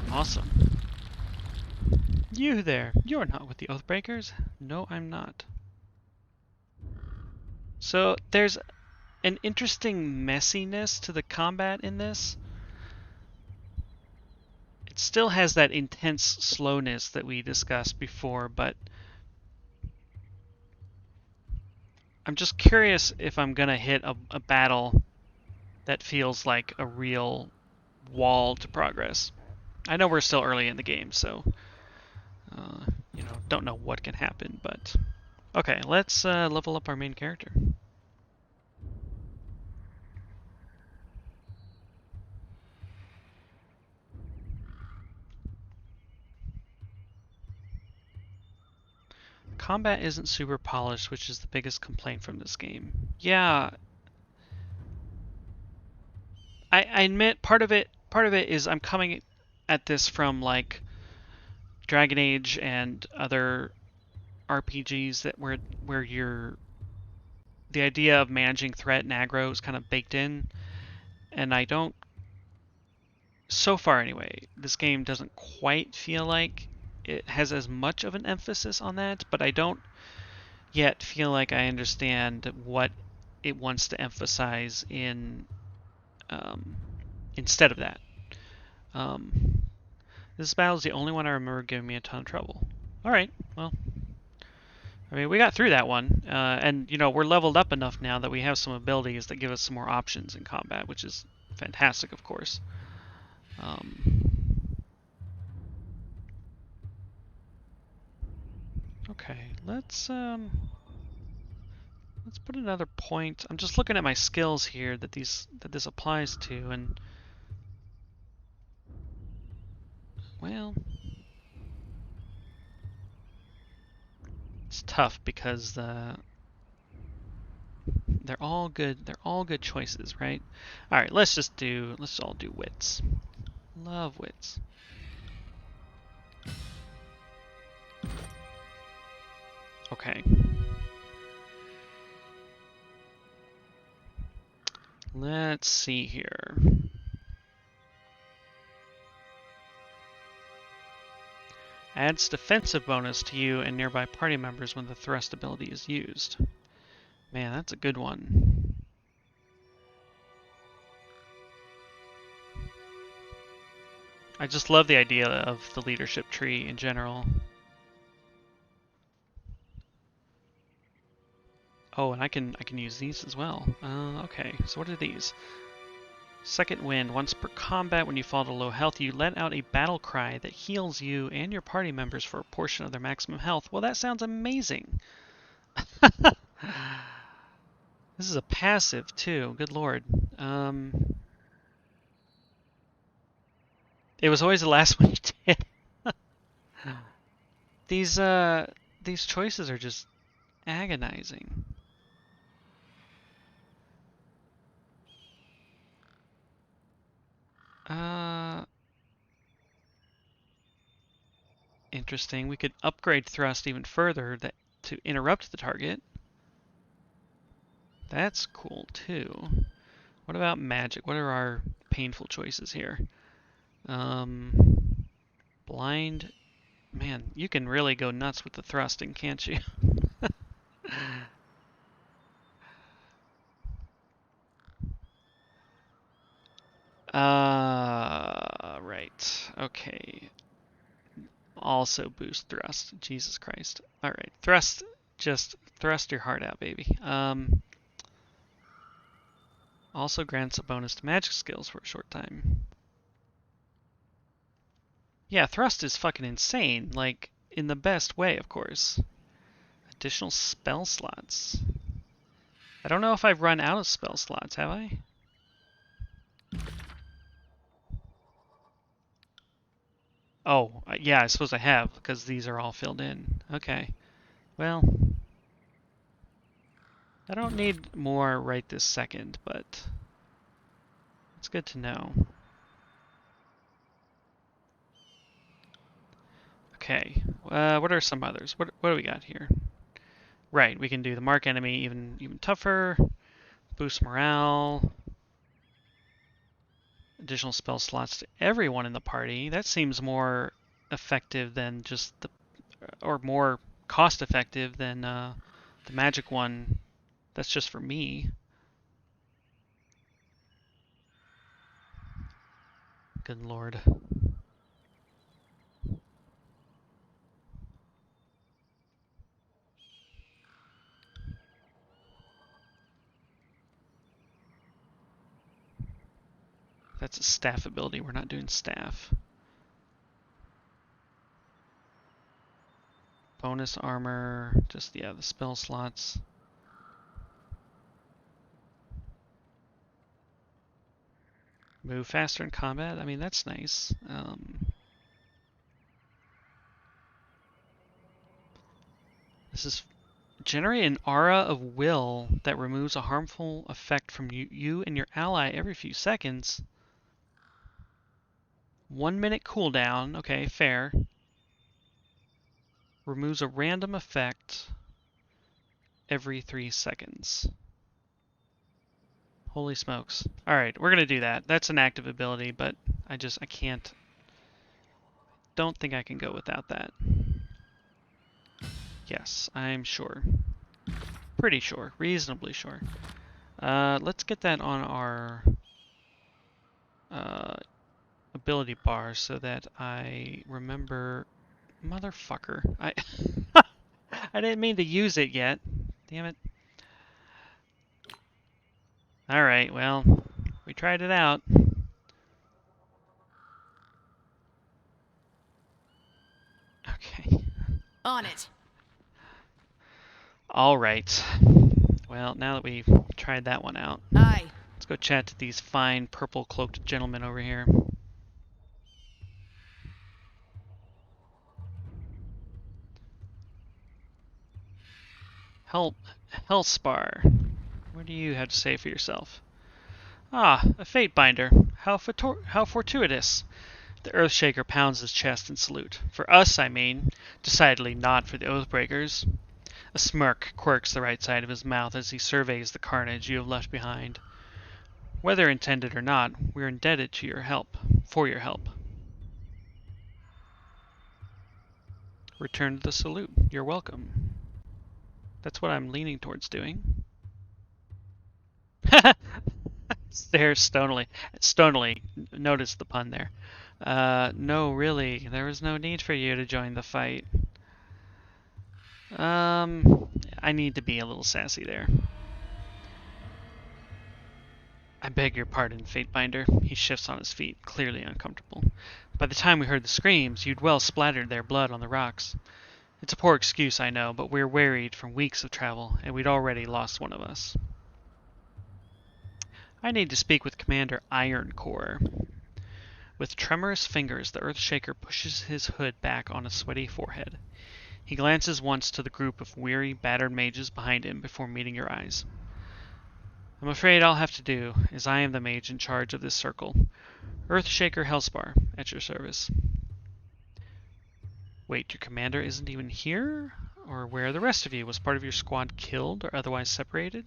Awesome. You there. You're not with the Oathbreakers. No, I'm not. So there's an interesting messiness to the combat in this. It still has that intense slowness that we discussed before, but I'm just curious if I'm gonna hit a battle that feels like a real wall to progress. I know we're still early in the game, so don't know what can happen, but okay, let's level up our main character. Combat isn't super polished, which is the biggest complaint from this game. Yeah, I admit part of it is I'm coming at this from like Dragon Age and other RPGs that where the idea of managing threat and aggro is kind of baked in, and I don't, so far anyway, this game doesn't quite feel like it has as much of an emphasis on that, but I don't yet feel like I understand what it wants to emphasize in instead of that. Um, this battle is the only one I remember giving me a ton of trouble. All right, well, I mean, we got through that one, and we're leveled up enough now that we have some abilities that give us some more options in combat, which is fantastic, of course. Okay, let's put another point. I'm just looking at my skills here that this applies to, and well, it's tough because they're all good. They're all good choices, right? All right, let's all do wits. Love wits. Okay. Let's see here. Adds defensive bonus to you and nearby party members when the thrust ability is used. Man, that's a good one. I just love the idea of the leadership tree in general. Oh, and I can use these as well. Okay, so what are these? Second wind. Once per combat, when you fall to low health, you let out a battle cry that heals you and your party members for a portion of their maximum health. Well, that sounds amazing. This is a passive too. Good lord. It was always the last one you did. These choices are just agonizing. Interesting. We could upgrade thrust even further to interrupt the target. That's cool too. What about magic? What are our painful choices here? Blind. Man, you can really go nuts with the thrusting, can't you? Right. Okay. Also boost thrust. Jesus Christ. Alright. Thrust. Just thrust your heart out, baby. Also grants a bonus to magic skills for a short time. Yeah, thrust is fucking insane. Like, in the best way, of course. Additional spell slots. I don't know if I've run out of spell slots, have I? Oh, yeah, I suppose I have, because these are all filled in. Okay. Well, I don't need more right this second, but it's good to know. Okay, what are some others? What do we got here? Right, we can do the mark enemy even tougher, boost morale, additional spell slots to everyone in the party. That seems more effective than just or more cost effective than the magic one. That's just for me. Good lord. That's a staff ability. We're not doing staff. Bonus armor. Just, yeah, the spell slots. Move faster in combat. I mean, that's nice. This is generate an aura of will that removes a harmful effect from you and your ally every few seconds. 1 minute cooldown. Okay, fair. Removes a random effect every 3 seconds. Holy smokes. Alright, we're gonna do that. That's an active ability, but I can't. Don't think I can go without that. Yes, I'm sure. Pretty sure. Reasonably sure. Let's get that on our ability bar so that I remember. Motherfucker. I didn't mean to use it yet. Damn it. Alright, well, we tried it out. Okay. On it. Alright. Well, now that we've tried that one out, Aye. let's go chat to these fine purple-cloaked gentlemen over here. Hellspar. What do you have to say for yourself? Ah, a fate binder. How fortuitous. The Earthshaker pounds his chest in salute. For us, I mean. Decidedly not for the Oathbreakers. A smirk quirks the right side of his mouth as he surveys the carnage you have left behind. Whether intended or not, we're indebted to your help. For your help. Return to the salute. You're welcome. That's what I'm leaning towards doing. Stare stonily. Stonily. Notice the pun there. No, really. There was no need for you to join the fight. I need to be a little sassy there. I beg your pardon, Fatebinder. He shifts on his feet, clearly uncomfortable. By the time we heard the screams, you'd well splattered their blood on the rocks. It's a poor excuse, I know, but we're wearied from weeks of travel, and we'd already lost one of us. I need to speak with Commander Ironcore. With tremorous fingers, the Earthshaker pushes his hood back on a sweaty forehead. He glances once to the group of weary, battered mages behind him before meeting your eyes. I'm afraid I'll have to do, as I am the mage in charge of this circle. Earthshaker Hellspar, at your service. Wait, your commander isn't even here? Or where are the rest of you? Was part of your squad killed or otherwise separated?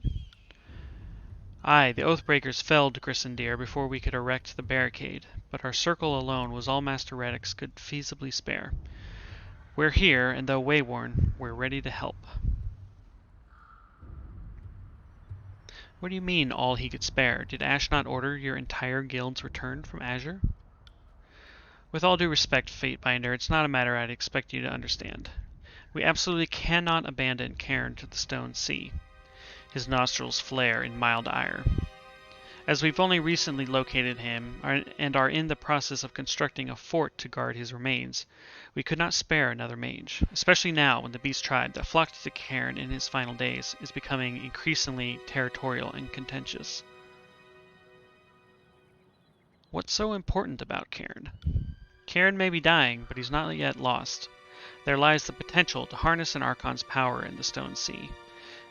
Aye, the Oathbreakers felled Grissendeer before we could erect the barricade, but our circle alone was all Master Radix could feasibly spare. We're here, and though wayworn, we're ready to help. What do you mean, all he could spare? Did Ash not order your entire guild's return from Azure? With all due respect, Fatebinder, it's not a matter I'd expect you to understand. We absolutely cannot abandon Cairn to the Stone Sea. His nostrils flare in mild ire. As we've only recently located him, and are in the process of constructing a fort to guard his remains, we could not spare another mage, especially now when the beast tribe that flocked to Cairn in his final days is becoming increasingly territorial and contentious. What's so important about Cairn? Cairn may be dying, but he's not yet lost. There lies the potential to harness an Archon's power in the Stone Sea,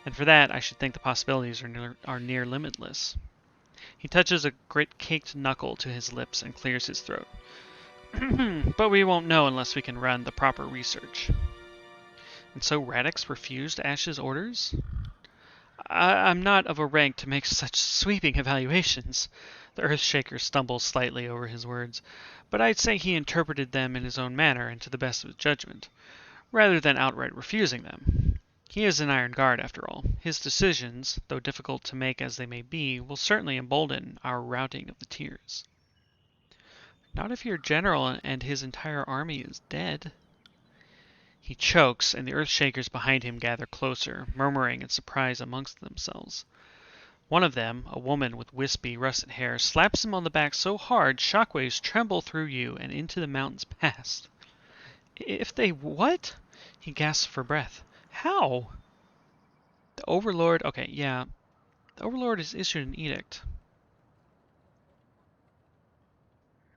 and for that I should think the possibilities are near limitless. He touches a grit-caked knuckle to his lips and clears his throat. But we won't know unless we can run the proper research. And so Radix refused Ash's orders? I'm not of a rank to make such sweeping evaluations. The Earthshaker stumbles slightly over his words, but I'd say he interpreted them in his own manner and to the best of his judgment, rather than outright refusing them. He is an Iron Guard, after all. His decisions, though difficult to make as they may be, will certainly embolden our routing of the tiers. Not if your general and his entire army is dead. He chokes, and the Earthshakers behind him gather closer, murmuring in surprise amongst themselves. One of them, a woman with wispy, russet hair, slaps him on the back so hard shockwaves tremble through you and into the mountains past. If they what? He gasps for breath. How? The Overlord. Okay, yeah. The Overlord has issued an edict.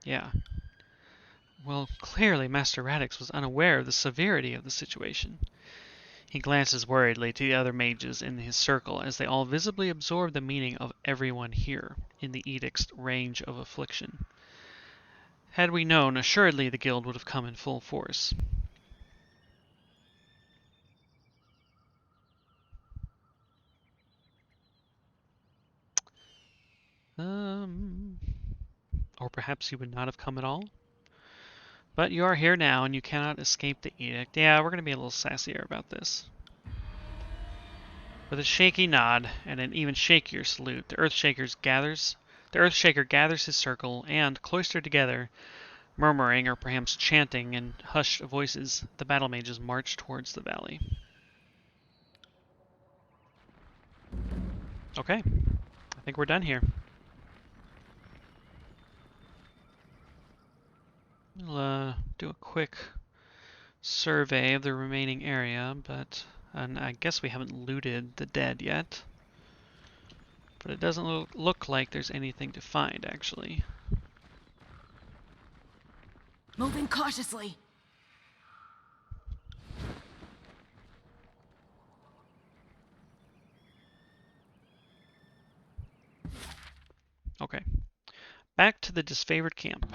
Yeah. Well, clearly Master Radix was unaware of the severity of the situation. He glances worriedly to the other mages in his circle as they all visibly absorb the meaning of everyone here in the edict's range of affliction. Had we known, assuredly the guild would have come in full force. Um, or perhaps you would not have come at all? But you are here now, and you cannot escape the edict. Yeah, we're going to be a little sassier about this. With a shaky nod and an even shakier salute, the Earthshaker gathers his circle, and, cloistered together, murmuring or perhaps chanting in hushed voices, the battle mages march towards the valley. Okay, I think we're done here. We'll do a quick survey of the remaining area, and I guess we haven't looted the dead yet. But it doesn't look like there's anything to find, actually. Moving cautiously. Okay. Back to the disfavored camp.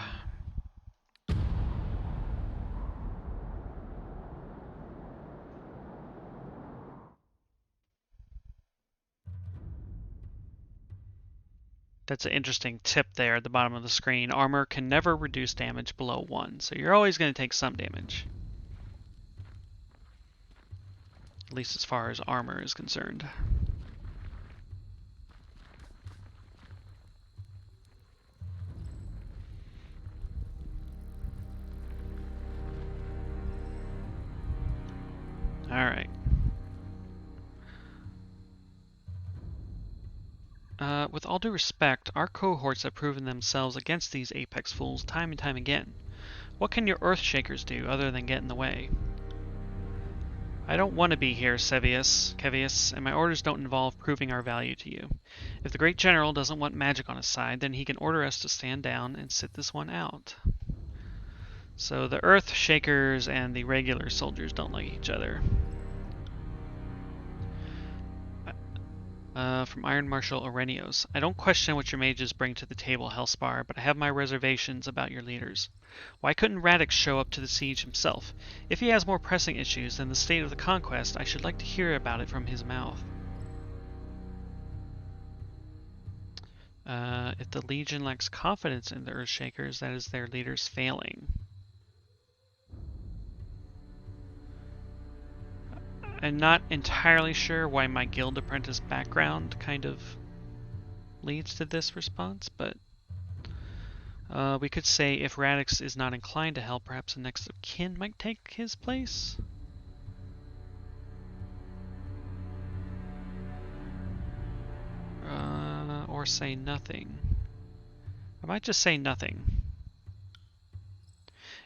That's an interesting tip there at the bottom of the screen. Armor can never reduce damage below 1, so you're always going to take some damage. At least as far as armor is concerned. Alright. With all due respect, our cohorts have proven themselves against these Apex fools time and time again. What can your Earthshakers do other than get in the way? I don't want to be here, Kevius, and my orders don't involve proving our value to you. If the Great General doesn't want magic on his side, then he can order us to stand down and sit this one out. So the Earthshakers and the regular soldiers don't like each other. From Iron Marshal Orenios. I don't question what your mages bring to the table, Hellspar, but I have my reservations about your leaders. Why couldn't Radix show up to the siege himself? If he has more pressing issues than the state of the conquest, I should like to hear about it from his mouth. If the Legion lacks confidence in the Earthshakers, that is their leaders failing. I'm not entirely sure why my guild apprentice background kind of leads to this response, but we could say if Radix is not inclined to help, perhaps the next of kin might take his place. Or say nothing. I might just say nothing.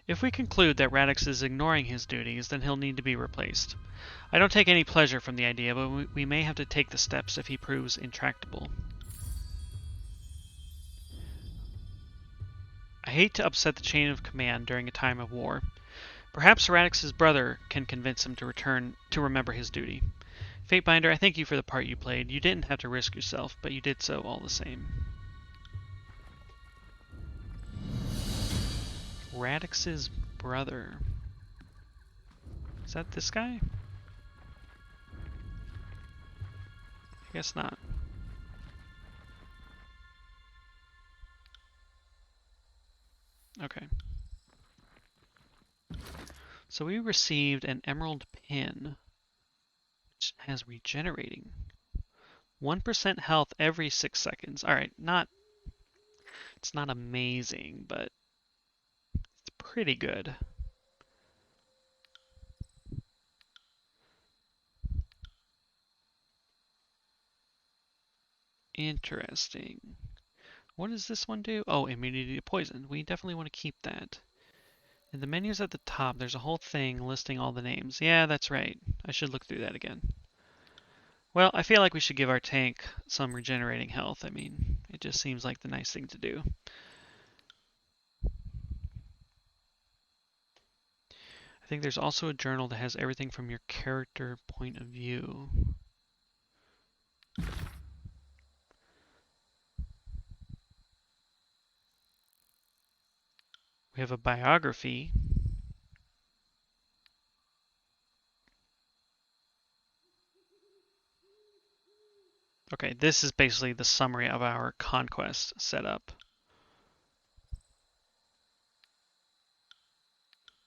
If we conclude that Radix is ignoring his duties, then he'll need to be replaced. I don't take any pleasure from the idea, but we may have to take the steps if he proves intractable. I hate to upset the chain of command during a time of war. Perhaps Radix's brother can convince him to return to remember his duty. Fatebinder, I thank you for the part you played. You didn't have to risk yourself, but you did so all the same. Radix's brother. Is that this guy? I guess not. Okay. So we received an emerald pin, which has regenerating. 1% health every 6 seconds. Alright, it's not amazing, but it's pretty good. Interesting. What does this one do? Oh, immunity to poison. We definitely want to keep that. In the menus at the top, there's a whole thing listing all the names. Yeah, that's right. I should look through that again. Well, I feel like we should give our tank some regenerating health. I mean, it just seems like the nice thing to do. I think there's also a journal that has everything from your character point of view. We have a biography. Okay, this is basically the summary of our conquest setup.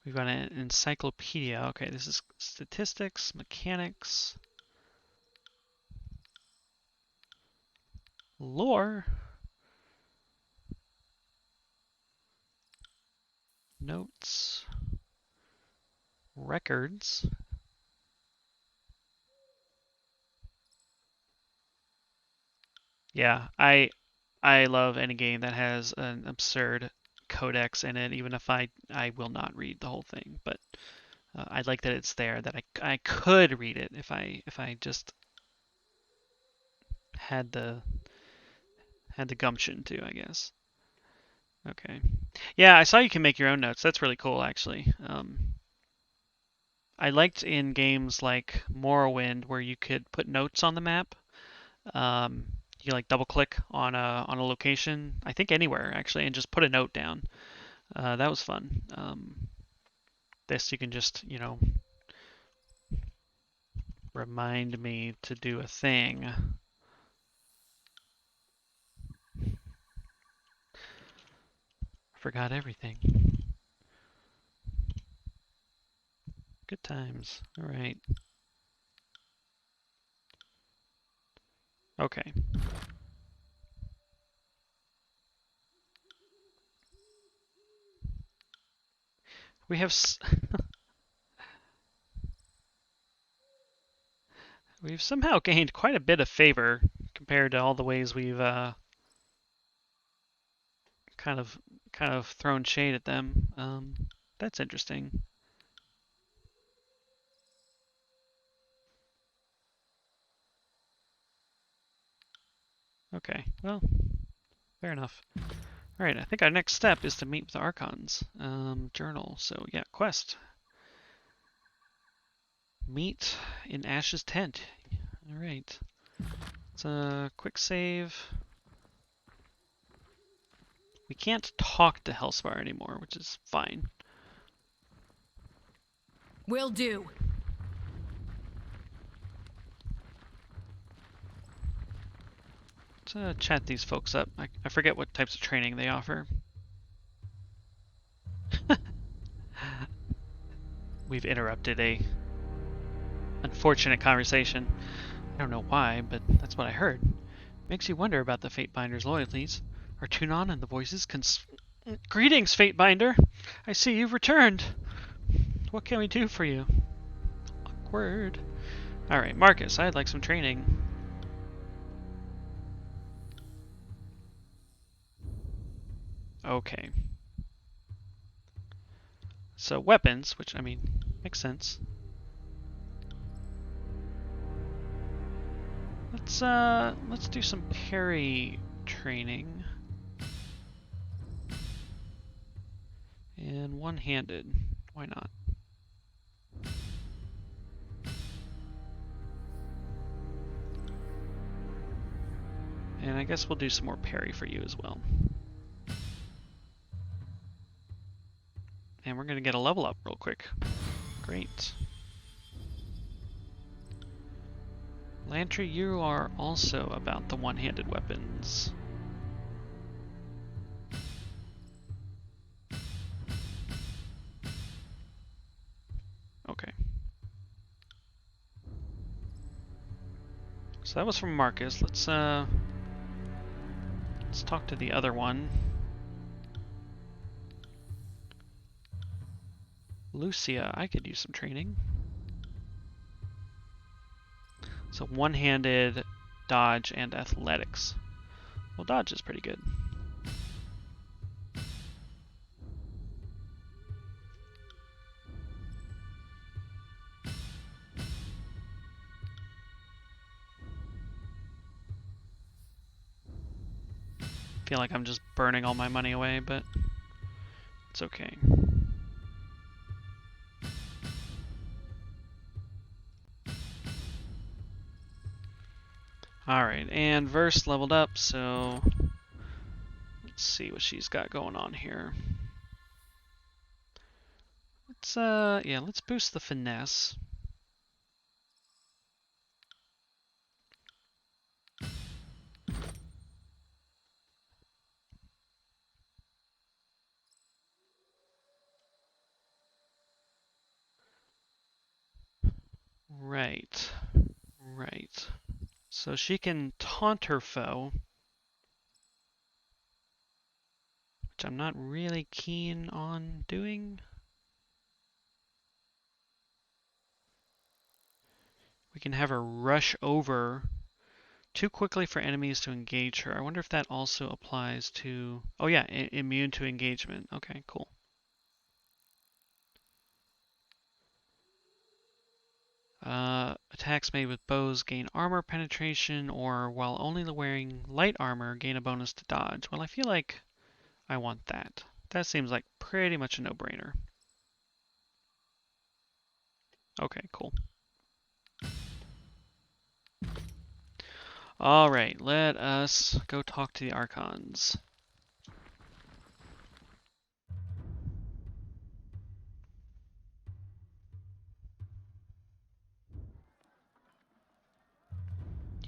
We've got an encyclopedia. Okay, this is statistics, mechanics, lore, notes, records. Yeah, I love any game that has an absurd codex in it, even if I will not read the whole thing. But I like that it's there, that I could read it if I just had the gumption to, I guess. Okay. Yeah, I saw you can make your own notes. That's really cool, actually. I liked in games like Morrowind where you could put notes on the map. Um, you like double click on a location, I think anywhere actually, and just put a note down. That was fun. This you can just, remind me to do a thing. Forgot everything. Good times. All right. Okay. We have we've somehow gained quite a bit of favor compared to all the ways we've kind of thrown shade at them. That's interesting. Okay, well, fair enough. All right, I think our next step is to meet with the Archons. Journal. So yeah, quest. Meet in Ash's tent. All right. It's a quick save. We can't talk to Hellspire anymore, which is fine. Will do. Let's chat these folks up. I forget what types of training they offer. We've interrupted a unfortunate conversation. I don't know why, but that's what I heard. Makes you wonder about the Fatebinder's loyalties. Are Tunon and the voices Greetings, Fatebinder! I see you've returned! What can we do for you? Awkward. Alright, Marcus, I'd like some training. Okay. So weapons, which, I mean, makes sense. Let's do some parry training. And one-handed. Why not? And I guess we'll do some more parry for you as well. And we're going to get a level up real quick. Great. Lantry, you are also about the one-handed weapons. Okay. So that was from Marcus. Let's talk to the other one. Lucia, I could use some training. So one-handed dodge, and athletics. Well, dodge is pretty good. Feel like I'm just burning all my money away, but it's okay. Alright, and Verse leveled up, so let's see what she's got going on here. Let's boost the finesse. Right. Right. So she can taunt her foe, which I'm not really keen on doing. We can have her rush over too quickly for enemies to engage her. I wonder if that also applies to... Oh yeah, immune to engagement. Okay, cool. Attacks made with bows gain armor penetration, or while only wearing light armor, gain a bonus to dodge. Well, I feel like I want that. That seems like pretty much a no-brainer. Okay, cool. Alright, let us go talk to the Archons.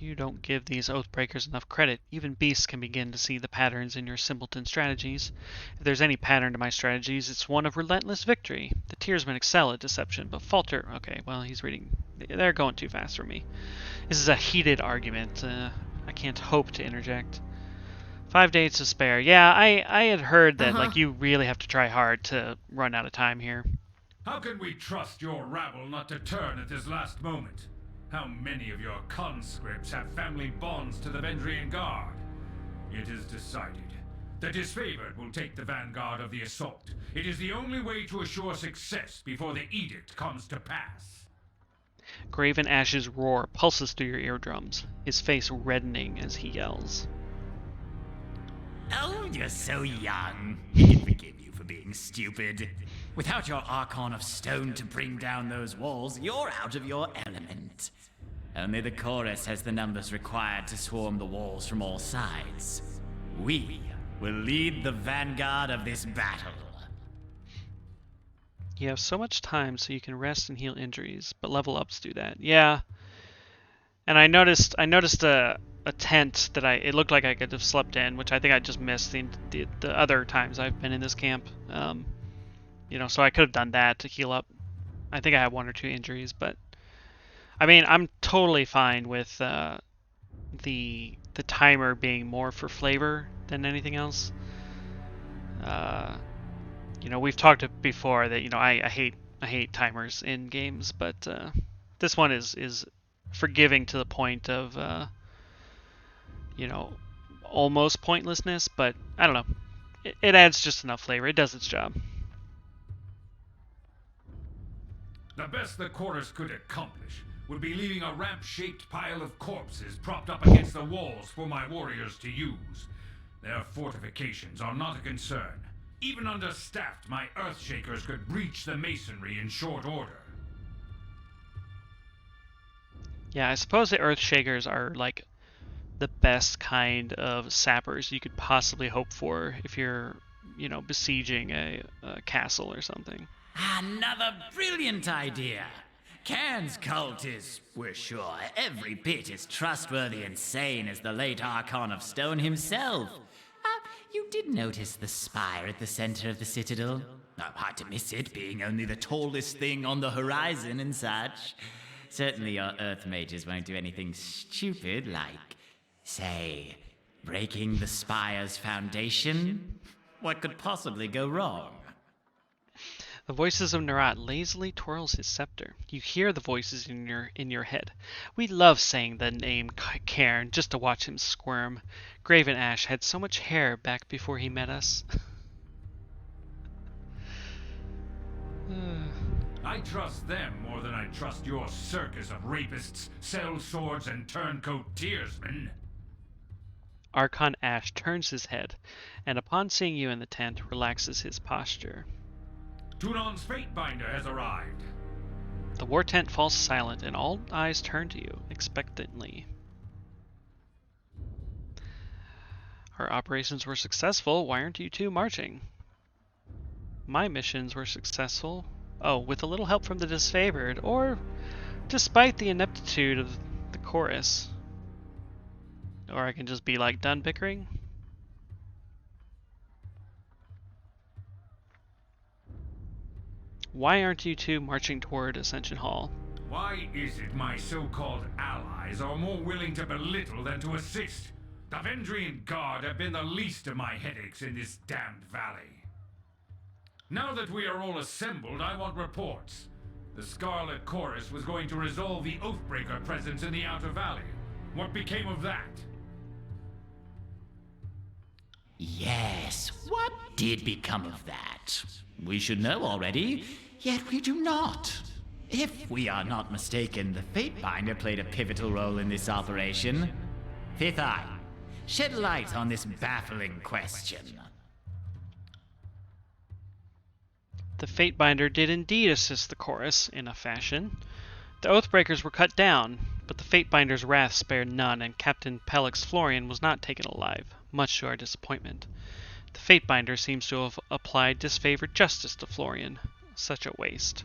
You don't give these Oathbreakers enough credit. Even beasts can begin to see the patterns in your simpleton strategies. If there's any pattern to my strategies, it's one of relentless victory. The Tearsmen excel at deception, but falter... Okay, well, he's reading... They're going too fast for me. This is a heated argument. I can't hope to interject. 5 days to spare. Yeah, I had heard that, like, you really have to try hard to run out of time here. How can we trust your rabble not to turn at this last moment? How many of your conscripts have family bonds to the Vendrian Guard? It is decided. The disfavored will take the vanguard of the assault. It is the only way to assure success before the edict comes to pass. Graven Ash's roar pulses through your eardrums, his face reddening as he yells. Oh, you're so young. We can forgive you for being stupid. Without your Archon of Stone to bring down those walls, you're out of your element. Only the chorus has the numbers required to swarm the walls from all sides. We will lead the vanguard of this battle. You have so much time so you can rest and heal injuries, but level ups do that. Yeah. And I noticed a tent that it looked like I could have slept in, which I think I just missed the other times I've been in this camp. So I could have done that to heal up. I think I had 1 or 2 injuries, but I mean, I'm totally fine with the timer being more for flavor than anything else. We've talked before that I hate timers in games, but this one is forgiving to the point of almost pointlessness, but I don't know. It adds just enough flavor. It does its job. The best the chorus could accomplish would be leaving a ramp-shaped pile of corpses propped up against the walls for my warriors to use. Their fortifications are not a concern. Even understaffed, my Earthshakers could breach the masonry in short order. Yeah, I suppose the Earthshakers are like the best kind of sappers you could possibly hope for if you're, besieging a castle or something. Another brilliant idea. Cairn's cult is, we're sure, every bit as trustworthy and sane as the late Archon of Stone himself. You did notice the spire at the center of the citadel? Hard to miss it, being only the tallest thing on the horizon and such. Certainly your Earth mages won't do anything stupid like, say, breaking the spire's foundation. What could possibly go wrong? The voices of Narat lazily twirls his scepter. You hear the voices in your head. We love saying the name Cairn just to watch him squirm. Graven Ash had so much hair back before he met us. I trust them more than I trust your circus of rapists, sellswords, and turncoat tearsmen. Archon Ash turns his head, and upon seeing you in the tent, relaxes his posture. Tunon's Fatebinder has arrived. The war tent falls silent, and all eyes turn to you, expectantly. Our operations were successful. Why aren't you two marching? My missions were successful. Oh, with a little help from the disfavored, or despite the ineptitude of the chorus. Or I can just be like, done bickering. Why aren't you two marching toward Ascension Hall? Why is it my so-called allies are more willing to belittle than to assist? The Vendrian Guard have been the least of my headaches in this damned valley. Now that we are all assembled, I want reports. The Scarlet Chorus was going to resolve the Oathbreaker presence in the Outer Valley. What became of that? Yes, what did become of that? We should know already, yet we do not. If we are not mistaken, the Fatebinder played a pivotal role in this operation. Fifth Eye, shed light on this baffling question. The Fatebinder did indeed assist the chorus, in a fashion. The Oathbreakers were cut down, but the Fatebinder's wrath spared none, and Captain Pellix Florian was not taken alive, much to our disappointment. The Fatebinder seems to have applied disfavored justice to Florian. Such a waste.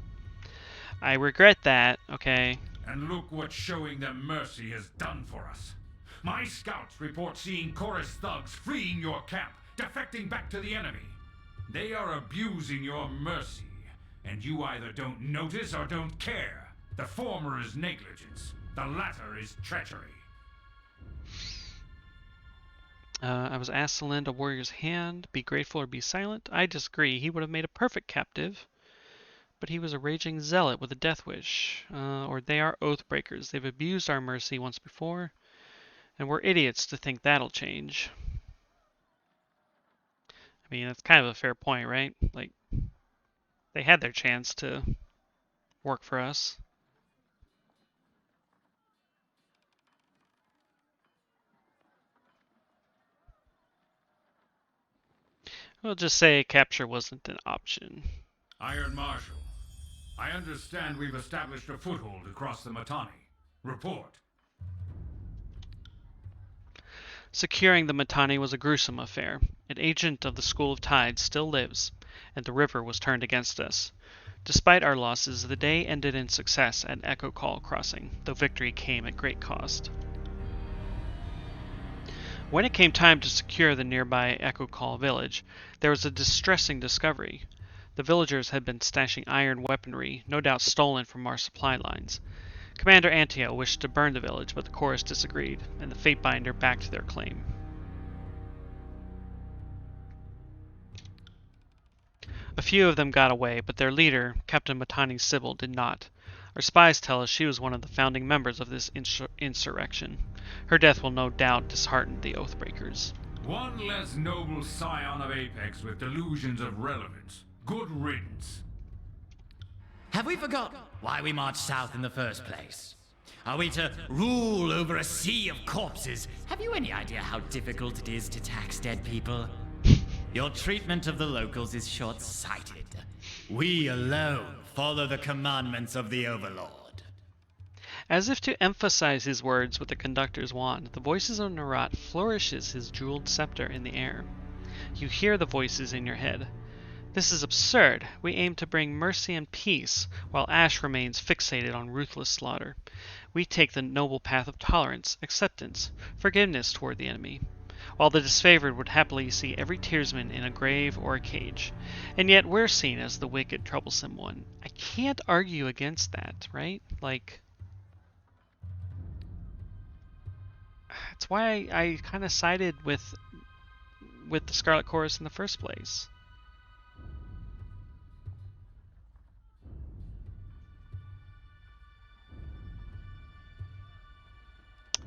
I regret that, okay? And look what showing them mercy has done for us. My scouts report seeing chorus thugs fleeing your camp, defecting back to the enemy. They are abusing your mercy, and you either don't notice or don't care. The former is negligence, the latter is treachery. I was asked to lend a warrior's hand, be grateful or be silent. I disagree. He would have made a perfect captive. But he was a raging zealot with a death wish. Or they are Oathbreakers. They've abused our mercy once before, and we're idiots to think that'll change. I mean, that's kind of a fair point, right? Like, they had their chance to work for us. We'll just say capture wasn't an option. Iron Marshal, I understand we've established a foothold across the Mittani. Report. Securing the Mittani was a gruesome affair. An agent of the School of Tides still lives, and the river was turned against us. Despite our losses, the day ended in success at Echo Call Crossing, though victory came at great cost. When it came time to secure the nearby Echo Call village, there was a distressing discovery. The villagers had been stashing iron weaponry, no doubt stolen from our supply lines. Commander Antio wished to burn the village, but the chorus disagreed, and the Fatebinder backed their claim. A few of them got away, but their leader, Captain Mittani Sybil, did not. Our spies tell us she was one of the founding members of this insurrection. Her death will no doubt dishearten the Oathbreakers. One less noble scion of Apex with delusions of relevance. Good riddance. Have we forgotten why we marched south in the first place? Are we to rule over a sea of corpses? Have you any idea how difficult it is to tax dead people? Your treatment of the locals is short-sighted. We alone follow the commandments of the Overlord. As if to emphasize his words with the conductor's wand, the voices of Narat flourishes his jeweled scepter in the air. You hear the voices in your head. This is absurd. We aim to bring mercy and peace, while Ash remains fixated on ruthless slaughter. We take the noble path of tolerance, acceptance, forgiveness toward the enemy, while the disfavored would happily see every tearsman in a grave or a cage. And yet we're seen as the wicked, troublesome one. I can't argue against that, right? Like, that's why I kind of sided with the Scarlet Chorus in the first place.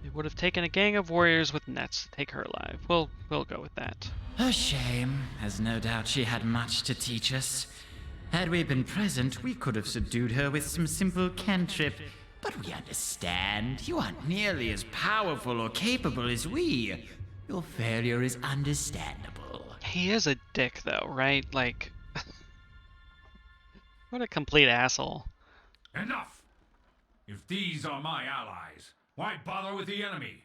It would have taken a gang of warriors with nets to take her alive. We'll go with that. A shame, as no doubt she had much to teach us. Had we been present, we could have subdued her with some simple cantrip. But we understand. You aren't nearly as powerful or capable as we. Your failure is understandable. He is a dick, though, right? Like, what a complete asshole. Enough! If these are my allies, why bother with the enemy?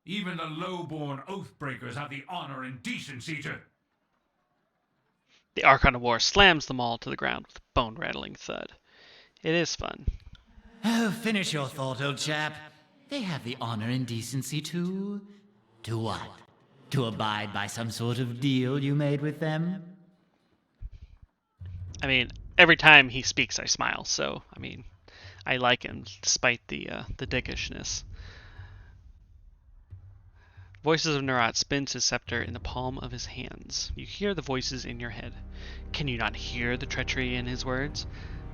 Even the low-born Oathbreakers have the honor and decency to... The Archon of War slams them all to the ground with a bone-rattling thud. It is fun. Oh, finish your thought, old chap. They have the honor and decency to... To what? To abide by some sort of deal you made with them? I mean, every time he speaks, I smile, so, I mean, I like him, despite the dickishness. Voices of Nerat spins his scepter in the palm of his hands. You hear the voices in your head. Can you not hear the treachery in his words?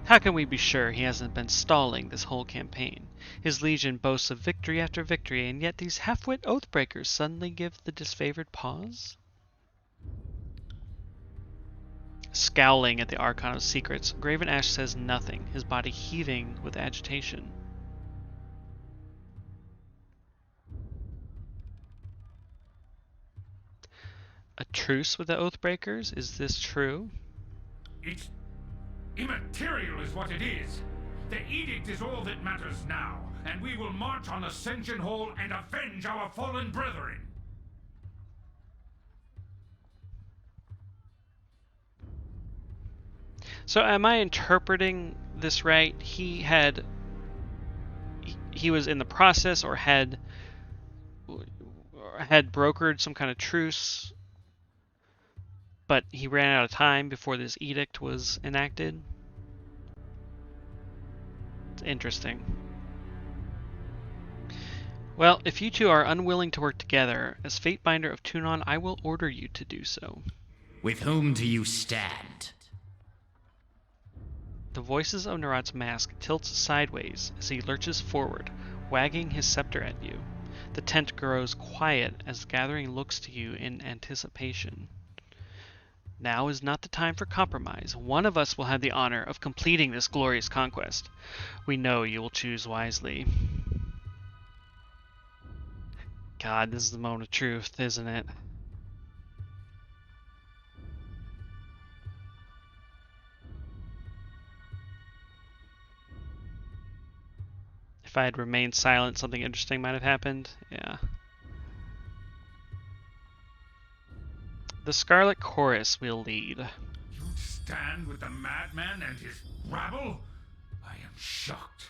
How can we be sure he hasn't been stalling this whole campaign? His legion boasts of victory after victory, and yet these half-wit Oathbreakers suddenly give the disfavored pause? Scowling at the Archon of Secrets, Graven Ash says nothing, his body heaving with agitation. A truce with the Oathbreakers? Is this true? It's immaterial is what it is. The edict is all that matters now, and we will march on Ascension Hall and avenge our fallen brethren. So am I interpreting this right? He was in the process or had brokered some kind of truce, but he ran out of time before this edict was enacted? It's interesting. Well, if you two are unwilling to work together, as Fatebinder of Tunon, I will order you to do so. With whom do you stand? The voices of Nerat's mask tilts sideways as he lurches forward, wagging his scepter at you. The tent grows quiet as the gathering looks to you in anticipation. Now is not the time for compromise. One of us will have the honor of completing this glorious conquest. We know you will choose wisely. God, this is the moment of truth, isn't it? If I had remained silent, something interesting might have happened. Yeah. The Scarlet Chorus will lead. You'd stand with the madman and his rabble? I am shocked.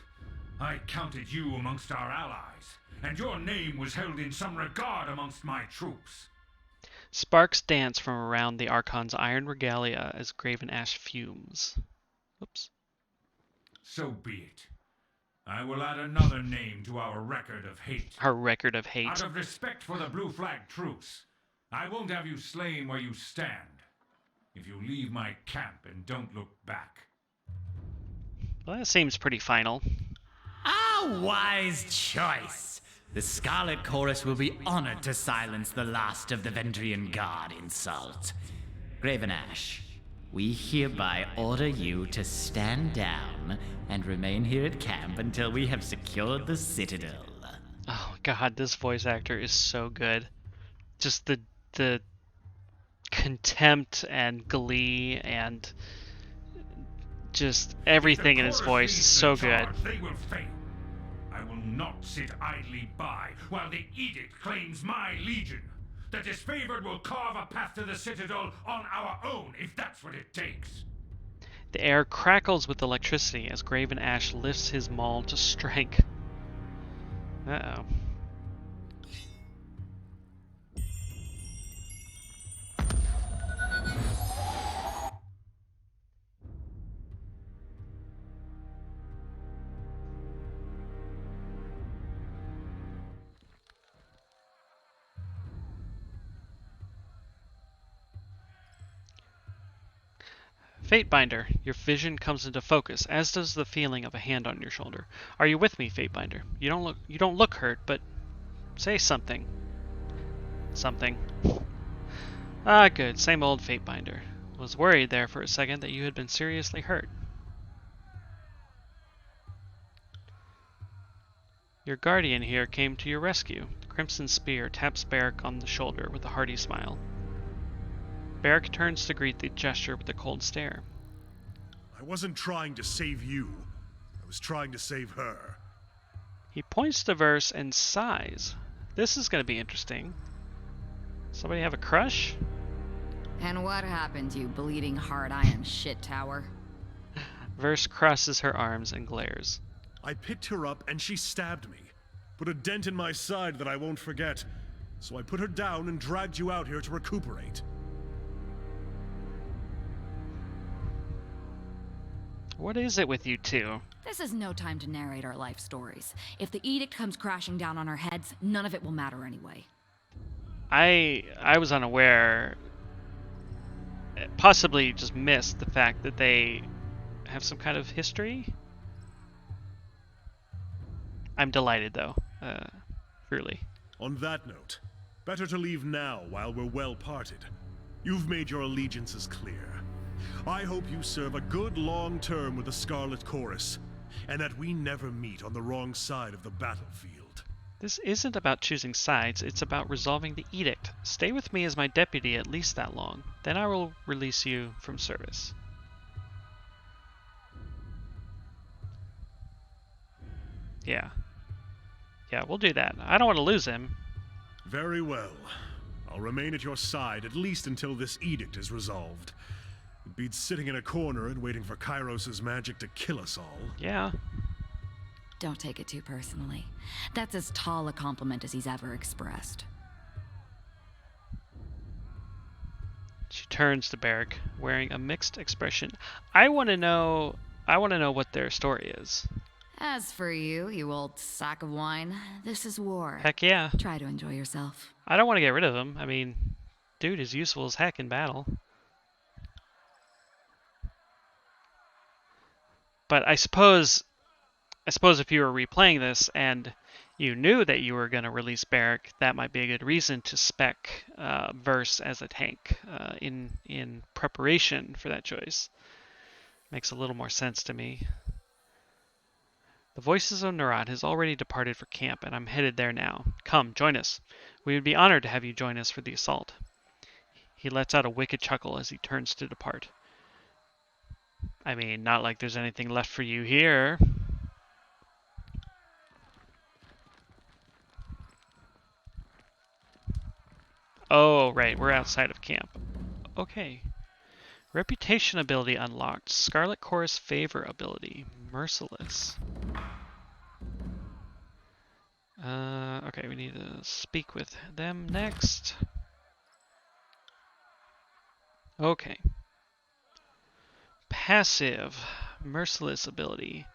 I counted you amongst our allies, and your name was held in some regard amongst my troops. Sparks dance from around the Archon's iron regalia as Graven Ash fumes. Oops. So be it. I will add another name to our record of hate. Our record of hate. Out of respect for the Blue Flag truce, I won't have you slain where you stand. If you leave my camp and don't look back. Well, that seems pretty final. A wise choice. The Scarlet Chorus will be honored to silence the last of the Vendrian Guard insult. Graven Ash, we hereby order you to stand down and remain here at camp until we have secured the Citadel. Oh god, this voice actor is so good. Just the contempt and glee and just everything in his voice is so good. They will fail. I will not sit idly by while the edict claims my legion. The disfavored will carve a path to the Citadel on our own, if that's what it takes. The air crackles with electricity as Graven Ash lifts his maul to strike. Uh-oh. Fatebinder, your vision comes into focus, as does the feeling of a hand on your shoulder. Are you with me, Fatebinder? You don't look hurt, but Say something. Something. Ah, good. Same old Fatebinder. Was worried there for a second that you had been seriously hurt. Your guardian here came to your rescue. The Crimson Spear taps Barrick on the shoulder with a hearty smile. Barrick turns to greet the gesture with a cold stare. I wasn't trying to save you. I was trying to save her. He points to Verse and sighs. This is going to be interesting. Somebody have a crush? And what happened, you bleeding hard iron shit tower? Verse crosses her arms and glares. I picked her up and she stabbed me. Put a dent in my side that I won't forget. So I put her down and dragged you out here to recuperate. What is it with you two? This is no time to narrate our life stories. If the edict comes crashing down on our heads, none of it will matter anyway. I was unaware, possibly just missed the fact that they have some kind of history. I'm delighted though, truly. On that note, better to leave now while we're well parted. You've made your allegiances clear. I hope you serve a good long term with the Scarlet Chorus, and that we never meet on the wrong side of the battlefield. This isn't about choosing sides, it's about resolving the edict. Stay with me as my deputy at least that long, then I will release you from service. Yeah, we'll do that. I don't want to lose him. Very well. I'll remain at your side at least until this edict is resolved. It beats sitting in a corner and waiting for Kairos' magic to kill us all. Yeah. Don't take it too personally. That's as tall a compliment as he's ever expressed. She turns to Barrick, wearing a mixed expression. I want to know what their story is. As for you, you old sack of wine, this is war. Heck yeah. Try to enjoy yourself. I don't want to get rid of him. I mean, dude is useful as heck in battle. But I suppose if you were replaying this and you knew that you were going to release Barrick, that might be a good reason to spec Verse as a tank in preparation for that choice. Makes a little more sense to me. The voices of Narat has already departed for camp, and I'm headed there now. Come, join us. We would be honored to have you join us for the assault. He lets out a wicked chuckle as he turns to depart. I mean, not like there's anything left for you here. Oh, right, we're outside of camp. Okay. Reputation ability unlocked. Scarlet Chorus favor ability. Merciless. Okay, we need to speak with them next. Okay. Passive. Merciless ability.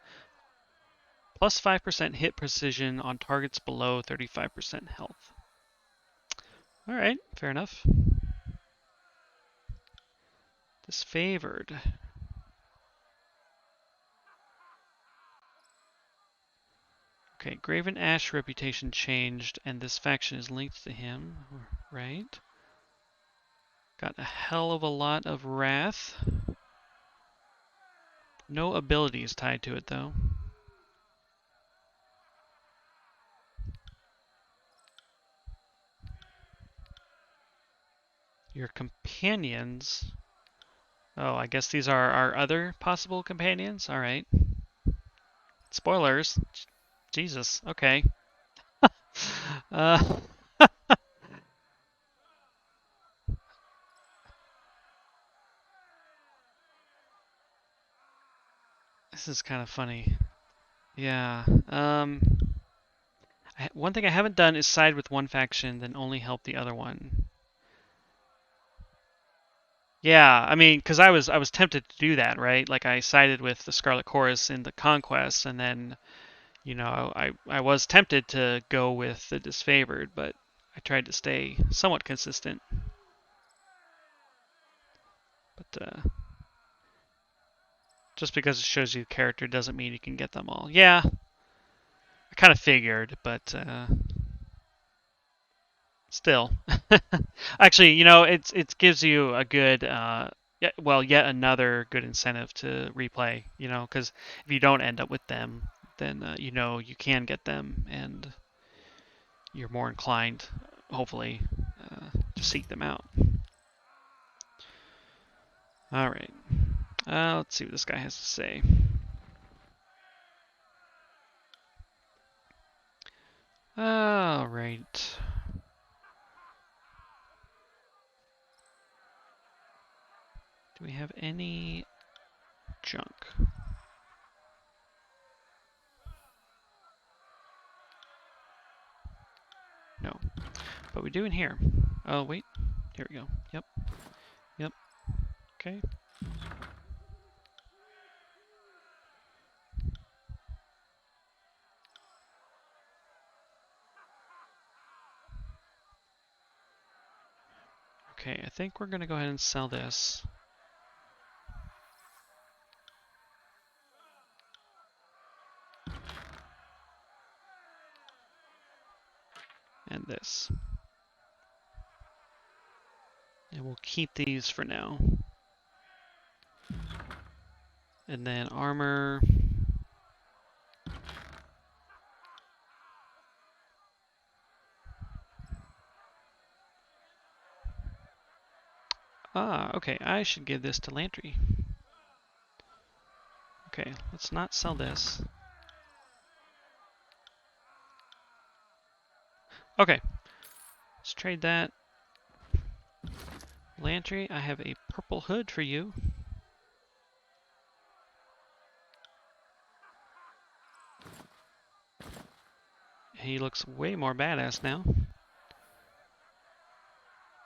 Plus 5% hit precision on targets below 35% health. Alright, fair enough. Disfavored. Okay, Graven Ash reputation changed, and this faction is linked to him, right? Got a hell of a lot of wrath. No abilities tied to it, though. Your companions... Oh, I guess these are our other possible companions? Alright. Spoilers. Jesus, okay. uh, this is kind of funny. Yeah. One thing I haven't done is side with one faction, then only help the other one. Yeah, I mean, because I was tempted to do that, right? Like I sided with the Scarlet Chorus in the Conquest, and then, you know, I was tempted to go with the Disfavored, but I tried to stay somewhat consistent. But just because it shows you character doesn't mean you can get them all. Yeah, I kind of figured, but Still. Actually, you know, it gives you a good, well, yet another good incentive to replay, you know, because if you don't end up with them, then you know you can get them, and you're more inclined, hopefully, to seek them out. All right. Let's see what this guy has to say. All right. Do we have any junk? No. But we do in here. Oh, wait. Here we go. Yep. Yep. Okay. Okay, I think we're going to go ahead and sell this. And this. And we'll keep these for now. And then armor. Ah, okay, I should give this to Lantry. Okay, let's not sell this. Okay, let's trade that. Lantry, I have a purple hood for you. He looks way more badass now.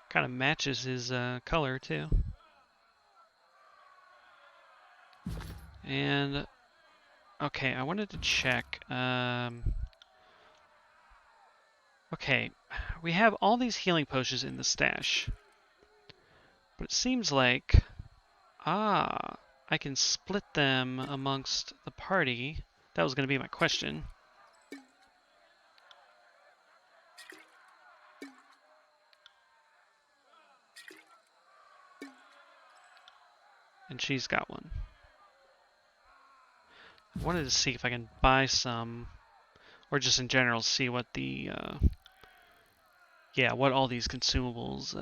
Kind of matches his color too. And okay, I wanted to check. Okay, we have all these healing potions in the stash, but it seems like I can split them amongst the party. That was going to be my question. And she's got one. I wanted to see if I can buy some, or just in general see what the, yeah, what all these consumables,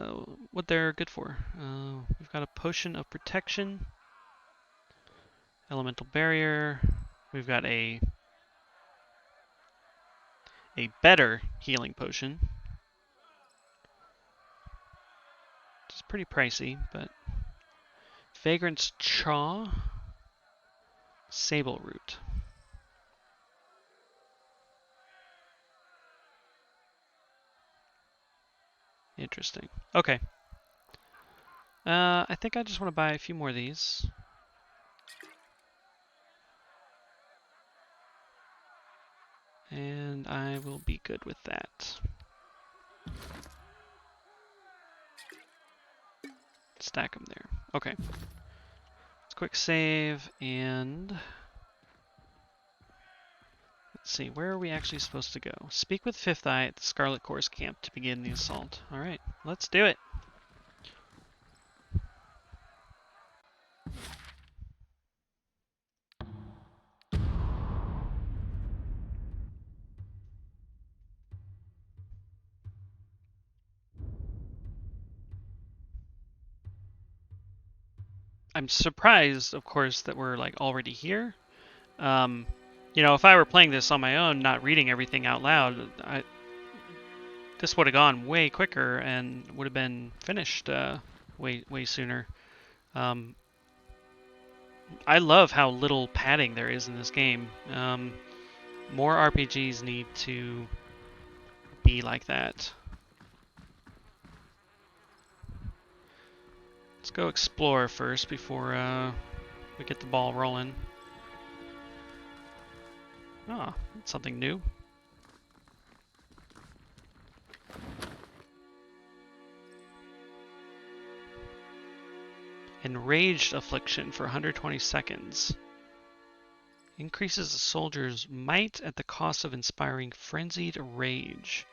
what they're good for. We've got a potion of protection, elemental barrier. We've got a better healing potion. It's pretty pricey, but Vagrant's Chaw, Sable Root. Interesting. Okay. I think I just want to buy a few more of these. And I will be good with that. Stack them there. Okay. Let's quick save and let's see, where are we actually supposed to go? Speak with Fifth Eye at the Scarlet Course camp to begin the assault. Alright, let's do it. I'm surprised, of course, that we're like already here. You know, if I were playing this on my own, not reading everything out loud, this would have gone way quicker and would have been finished way sooner. I love how little padding there is in this game. More RPGs need to be like that. Let's go explore first before we get the ball rolling. Ah, that's something new. Enraged Affliction for 120 seconds. Increases a soldier's might at the cost of inspiring frenzied rage.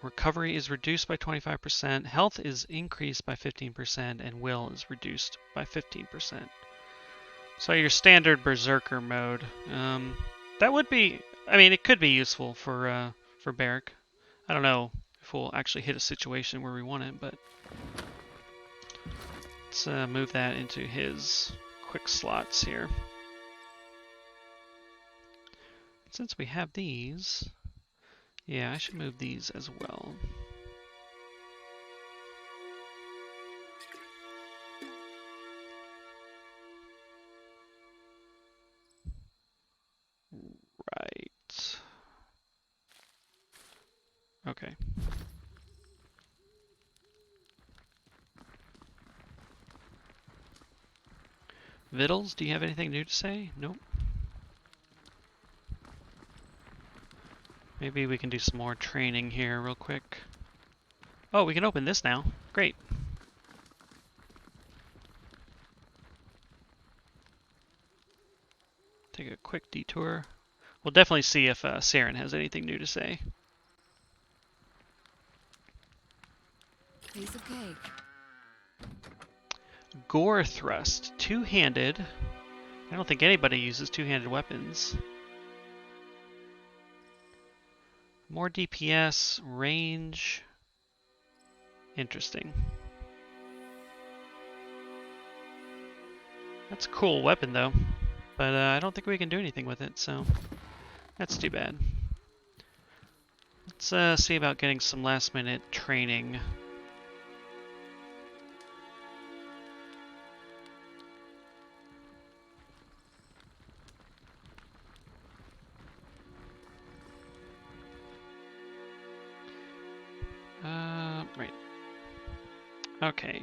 Recovery is reduced by 25%, health is increased by 15%, and will is reduced by 15%. So your standard berserker mode. That would be, I mean, it could be useful for Barrick. I don't know if we'll actually hit a situation where we want it, but let's move that into his quick slots here. Since we have these, yeah, I should move these as well. Right. Okay. Vittles, do you have anything new to say? Nope. Maybe we can do some more training here real quick. Oh, we can open this now. Great. Take a quick detour. We'll definitely see if Saren has anything new to say. Piece of cake. Gore thrust, two-handed. I don't think anybody uses two-handed weapons. More DPS, range. Interesting. That's a cool weapon though, but I don't think we can do anything with it, so that's too bad. Let's see about getting some last-minute training. Right. Okay.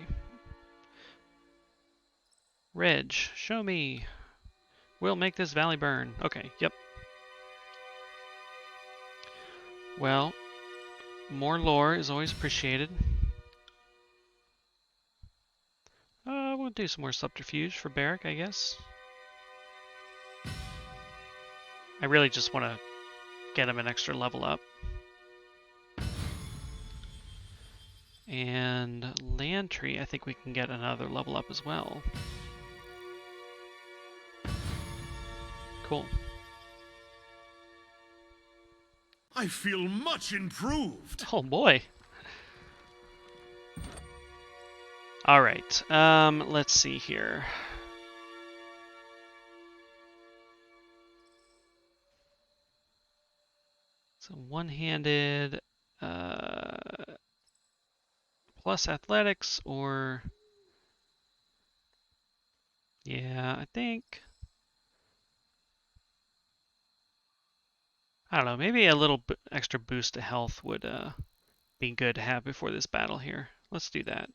Reg, show me. We'll make this valley burn. Okay, yep. Well, more lore is always appreciated. We'll do some more subterfuge for Barrick, I guess. I really just want to get him an extra level up. And Lantry, I think we can get another level up as well. Cool. I feel much improved. Oh boy. All right. Let's see here. So one-handed, plus athletics, or yeah, I think. I don't know. Maybe a little extra boost to health would be good to have before this battle here. Let's do that.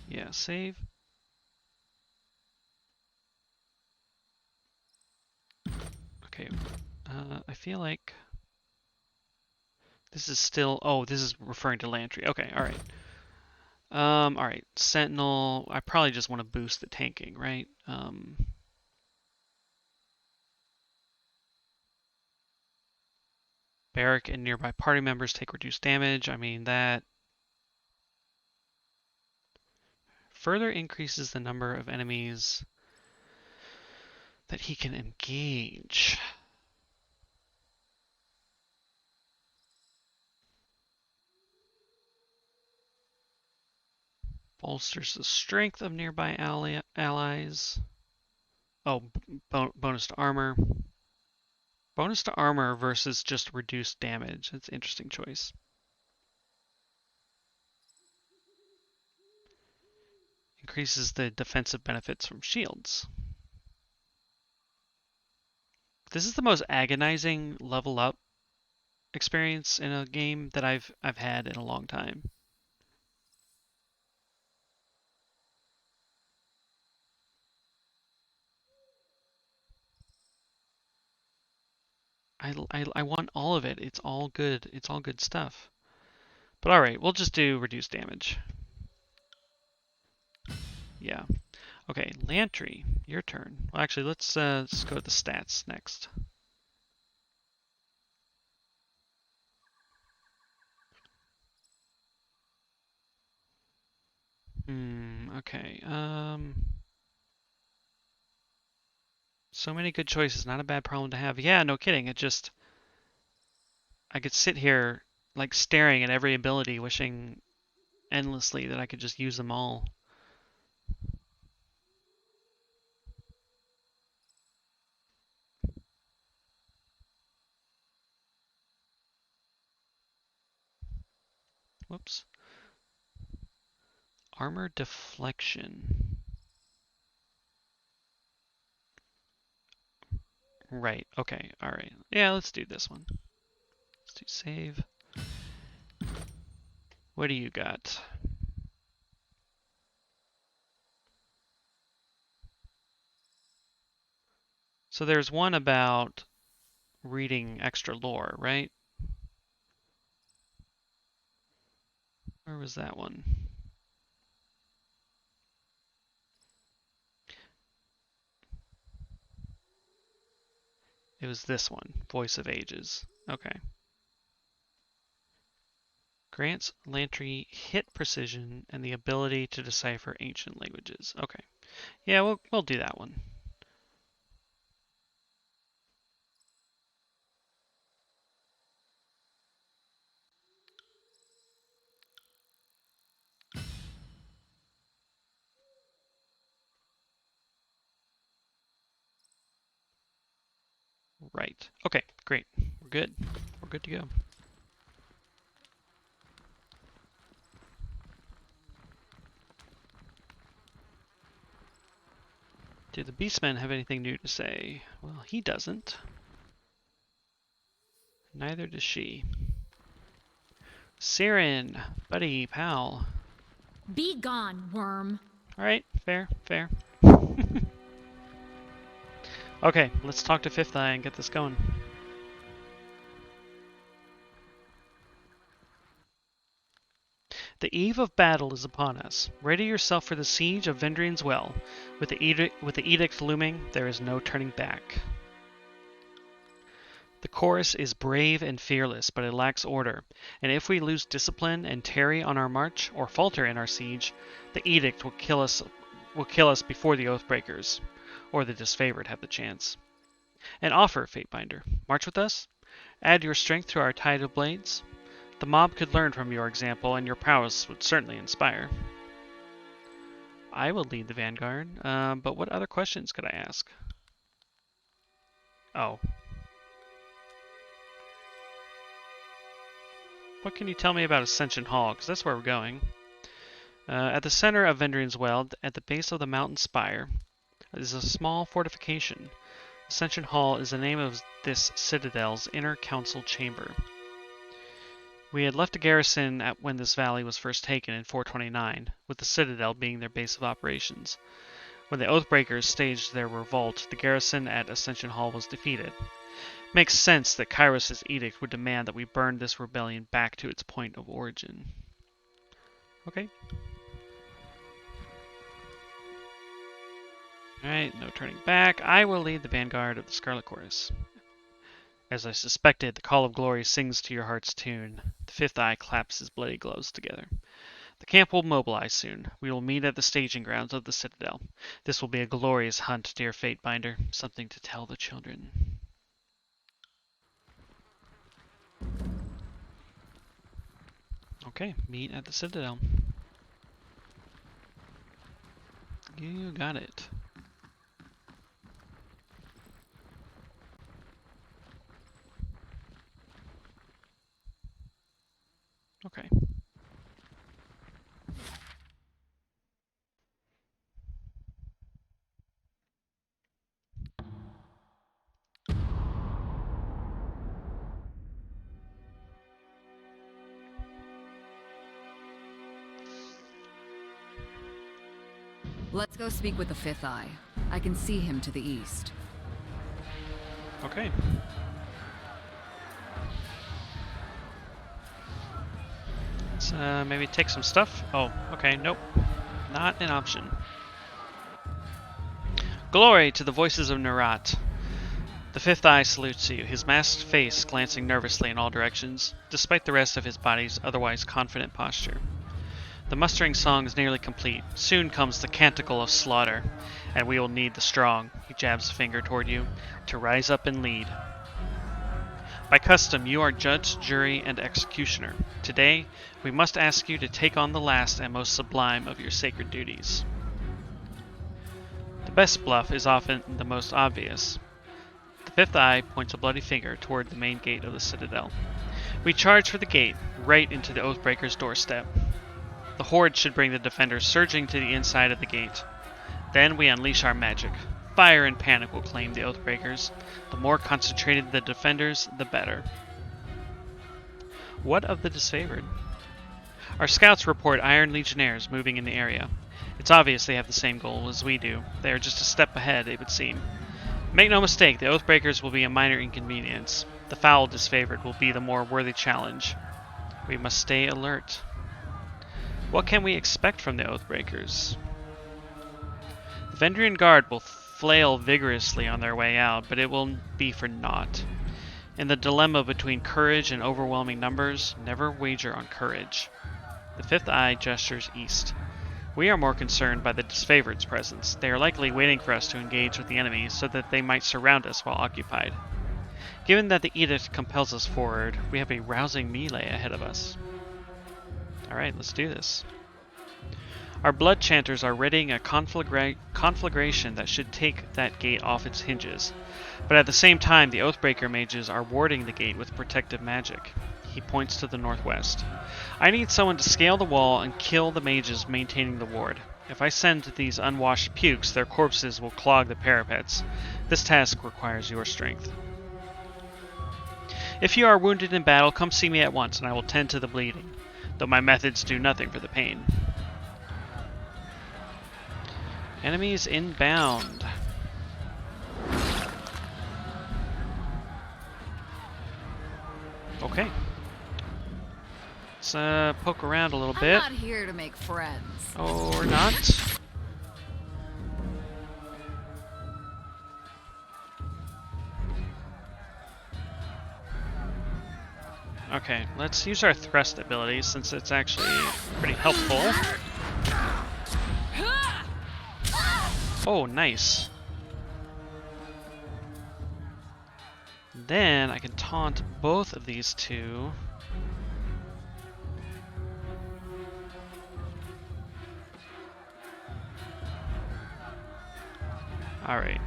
Yeah, save. Okay. I feel like this is still. Oh, this is referring to Lantry. Okay, all right. All right. Sentinel. I probably just want to boost the tanking, right? Barrick and nearby party members take reduced damage. I mean, that further increases the number of enemies that he can engage. Bolsters the strength of nearby allies. Oh, bonus to armor. Bonus to armor versus just reduced damage. That's an interesting choice. Increases the defensive benefits from shields. This is the most agonizing level up experience in a game that I've had in a long time. I want all of it. It's all good. It's all good stuff. But all right, we'll just do reduced damage. Yeah. Okay, Lantry, your turn. Well, actually, let's go to the stats next. Okay. So many good choices. Not a bad problem to have. Yeah, no kidding. I could sit here like staring at every ability, wishing endlessly that I could just use them all. Whoops. Armor deflection. Right. Okay. All right. Yeah, let's do this one. Let's do save. What do you got? So there's one about reading extra lore, right? Where was that one? It was this one, Voice of Ages. Okay. Grants Lantry hit precision and the ability to decipher ancient languages. Okay. Yeah, we'll do that one. Right. Okay, great. We're good. We're good to go. Do the Beastmen have anything new to say? Well, he doesn't. Neither does she. Siren, buddy, pal. Be gone, worm. Alright, fair, fair. Okay, let's talk to Fifth Eye and get this going. The eve of battle is upon us. Ready yourself for the siege of Vendrian's Well. With the edict looming, there is no turning back. The chorus is brave and fearless, but it lacks order, and if we lose discipline and tarry on our march, or falter in our siege, the edict will kill us before the Oathbreakers, or the disfavored have the chance. An offer, Fatebinder. March with us? Add your strength to our tide of blades? The mob could learn from your example, and your prowess would certainly inspire. I will lead the vanguard, but what other questions could I ask? Oh. What can you tell me about Ascension Hall? Because that's where we're going. At the center of Vendrian's Well, at the base of the mountain spire, is a small fortification. Ascension Hall is the name of this citadel's inner council chamber. We had left a garrison when this valley was first taken in 429, with the citadel being their base of operations. When the Oathbreakers staged their revolt, the garrison at Ascension Hall was defeated. It makes sense that Kairos' edict would demand that we burn this rebellion back to its point of origin. Okay. Alright, no turning back. I will lead the vanguard of the Scarlet Chorus. As I suspected, the Call of Glory sings to your heart's tune. The Fifth Eye claps his bloody gloves together. The camp will mobilize soon. We will meet at the staging grounds of the Citadel. This will be a glorious hunt, dear Fatebinder. Something to tell the children. Okay, meet at the Citadel. You got it. Okay. Let's go speak with the Fifth Eye. I can see him to the east. Okay. Let's maybe take some stuff. Oh, okay, nope. Not an option. Glory to the voices of Nerat. The Fifth Eye salutes you, his masked face glancing nervously in all directions, despite the rest of his body's otherwise confident posture. The mustering song is nearly complete. Soon comes the canticle of slaughter, and we will need the strong, he jabs a finger toward you, to rise up and lead. By custom, you are judge, jury, and executioner. Today, we must ask you to take on the last and most sublime of your sacred duties. The best bluff is often the most obvious. The fifth eye points a bloody finger toward the main gate of the citadel. We charge for the gate, right into the Oathbreaker's doorstep. The horde should bring the defenders surging to the inside of the gate. Then we unleash our magic. Fire and panic will claim the Oathbreakers. The more concentrated the defenders, the better. What of the disfavored? Our scouts report Iron Legionnaires moving in the area. It's obvious they have the same goal as we do. They are just a step ahead, it would seem. Make no mistake, the Oathbreakers will be a minor inconvenience. The foul disfavored will be the more worthy challenge. We must stay alert. What can we expect from the Oathbreakers? The Vendrian Guard will flail vigorously on their way out, but it will be for naught. In the dilemma between courage and overwhelming numbers, never wager on courage. The fifth eye gestures east. We are more concerned by the disfavored's presence. They are likely waiting for us to engage with the enemy so that they might surround us while occupied. Given that the edict compels us forward, we have a rousing melee ahead of us. Alright, let's do this. Our blood chanters are readying a conflagration that should take that gate off its hinges. But at the same time, the Oathbreaker mages are warding the gate with protective magic. He points to the northwest. I need someone to scale the wall and kill the mages maintaining the ward. If I send these unwashed pukes, their corpses will clog the parapets. This task requires your strength. If you are wounded in battle, come see me at once and I will tend to the bleeding, though my methods do nothing for the pain. Enemies inbound. Okay. Let's poke around a little bit. I'm not here to make friends. Or not. Okay, let's use our thrust ability since it's actually pretty helpful. Oh, nice. Then I can taunt both of these two. Alright.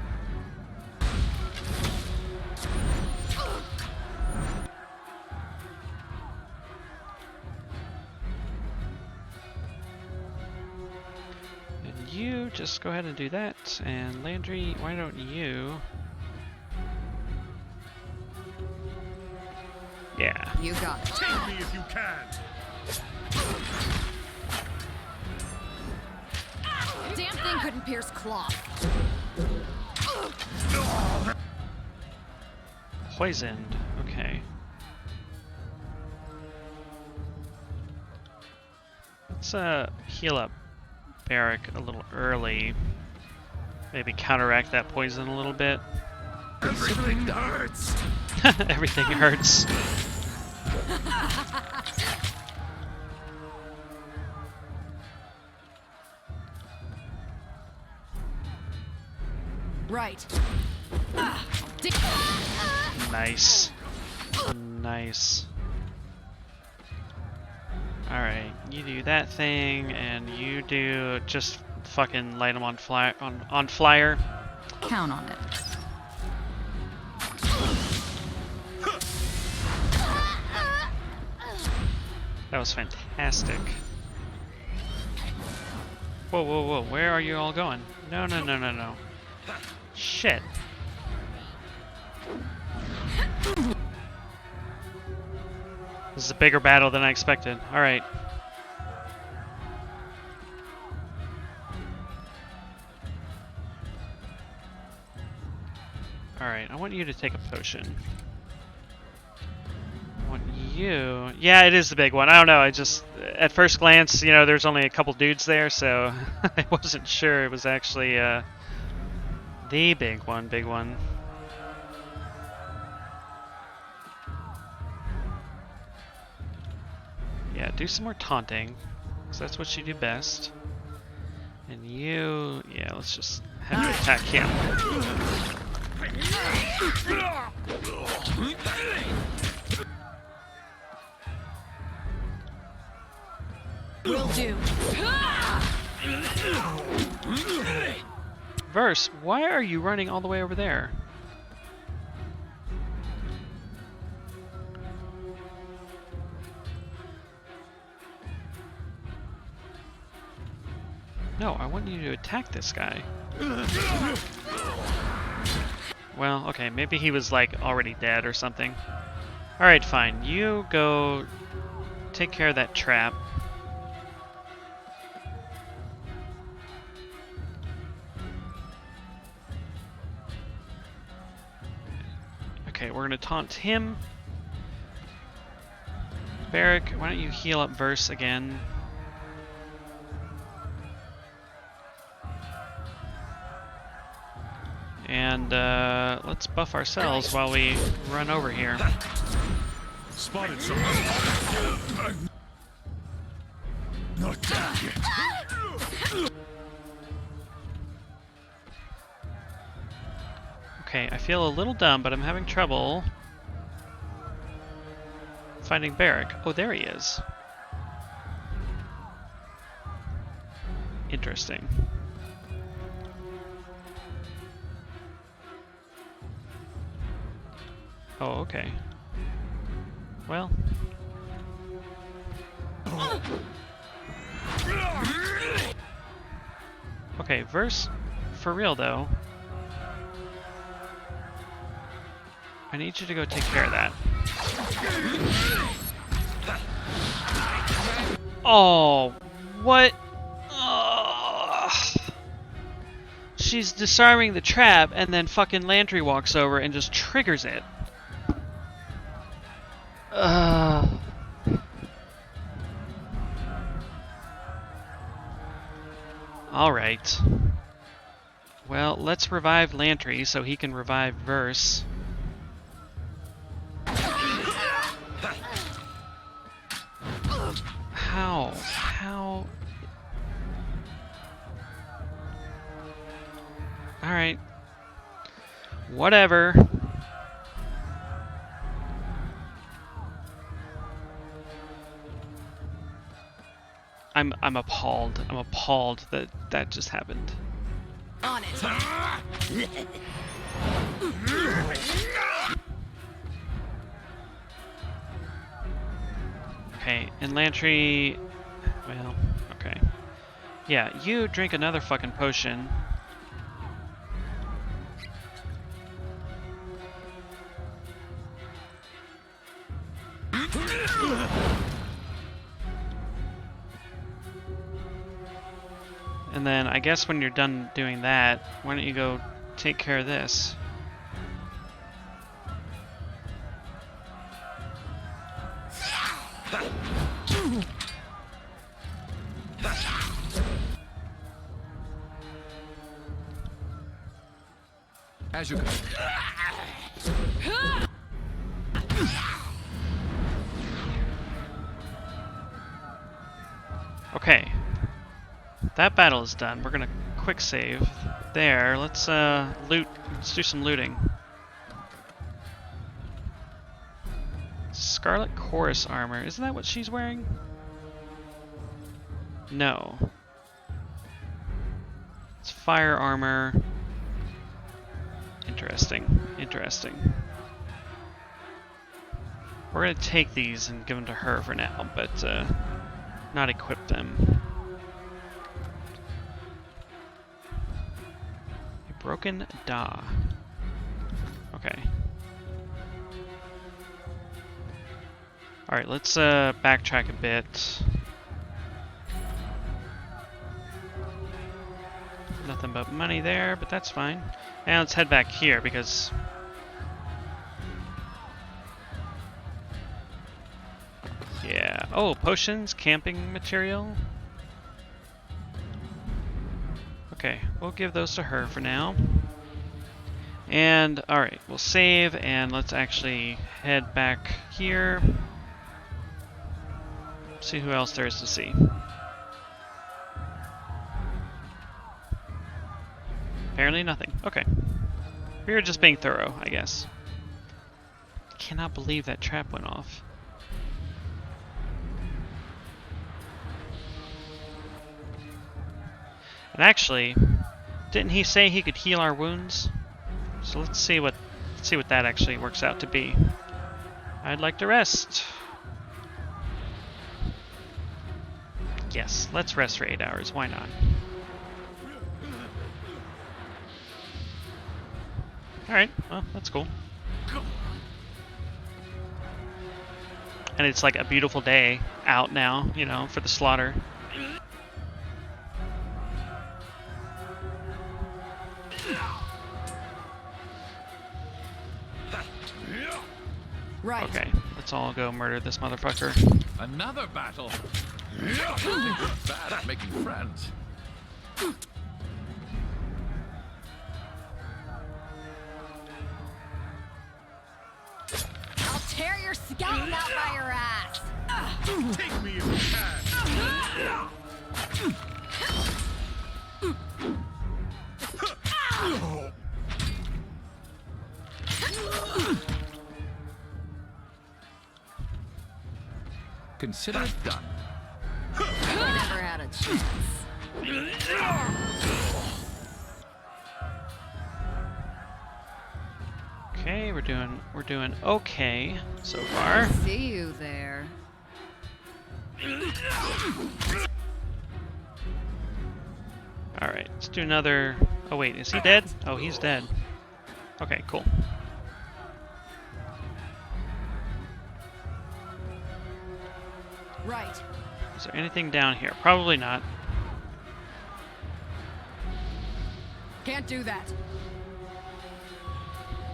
And you just go ahead and do that. And Landry, why don't you... Yeah. You got it. Take me if you can! Damn thing couldn't pierce cloth. Poisoned. Okay. Let's heal up Barrack a little early. Maybe counteract that poison a little bit. Everything hurts. Everything hurts. Right. Nice. Nice. Alright, you do that thing, and you do just fucking light them on flyer. Count on it. That was fantastic. Whoa, whoa, whoa, where are you all going? No, no, no, no, no. Shit. This is a bigger battle than I expected. Alright. Alright, I want you to take a potion. I want you... Yeah, it is the big one. I don't know, I just... At first glance, you know, there's only a couple dudes there, so I wasn't sure it was actually, the big one, big one. Yeah, do some more taunting. because that's what you do best. And you, yeah, let's just have to attack him. Will do. Verse, why are you running all the way over there? No, I want you to attack this guy. Well, okay, maybe he was like already dead or something. Alright, fine. You go take care of that trap. Okay, we're gonna taunt him. Barrick, why don't you heal up Verse again? And let's buff ourselves while we run over here. Spotted someone. Not down yet. Okay, I feel a little dumb, but I'm having trouble finding Barrick. Oh, there he is. Interesting. Oh, okay. Well. Okay, Verse, for real though. I need you to go take care of that. Oh, what? Ugh. She's disarming the trap, and then fucking Lantry walks over and just triggers it. Alright. Well, let's revive Lantry so he can revive Verse. How? How? Alright. Whatever. I'm appalled. I'm appalled that that just happened. On it. Okay, and Lantry, well, okay. Yeah, you drink another fucking potion. And then I guess when you're done doing that, why don't you go take care of this? As you go. Okay. That battle is done. We're gonna quick save there. Let's loot. Let's do some looting. Scarlet Chorus armor. Isn't that what she's wearing? No. It's fire armor. Interesting. Interesting. We're gonna take these and give them to her for now, but not equip them. A broken Da. Okay. Alright, let's backtrack a bit. Nothing but money there, but that's fine. And let's head back here because yeah. Oh, potions, camping material. Okay, we'll give those to her for now. And alright, we'll save and let's actually head back here. See who else there is to see. Apparently nothing. Okay. We were just being thorough, I guess. Cannot believe that trap went off. And actually, didn't he say he could heal our wounds? So let's see what that actually works out to be. I'd like to rest. Yes, let's rest for 8 hours. Why not? Alright, well, that's cool. And it's like a beautiful day out now, you know, for the slaughter. Right. Okay, let's all go murder this motherfucker. Another battle. I don't think we're bad at making friends. I'll tear your scalp out by your ass. Take me if you can! Consider it done. Never had a chance. Okay, we're doing okay so far. See you there. All right, let's do another. Oh wait, is he dead? Oh, he's dead. Okay, cool. Right. Is there anything down here? Probably not. Can't do that.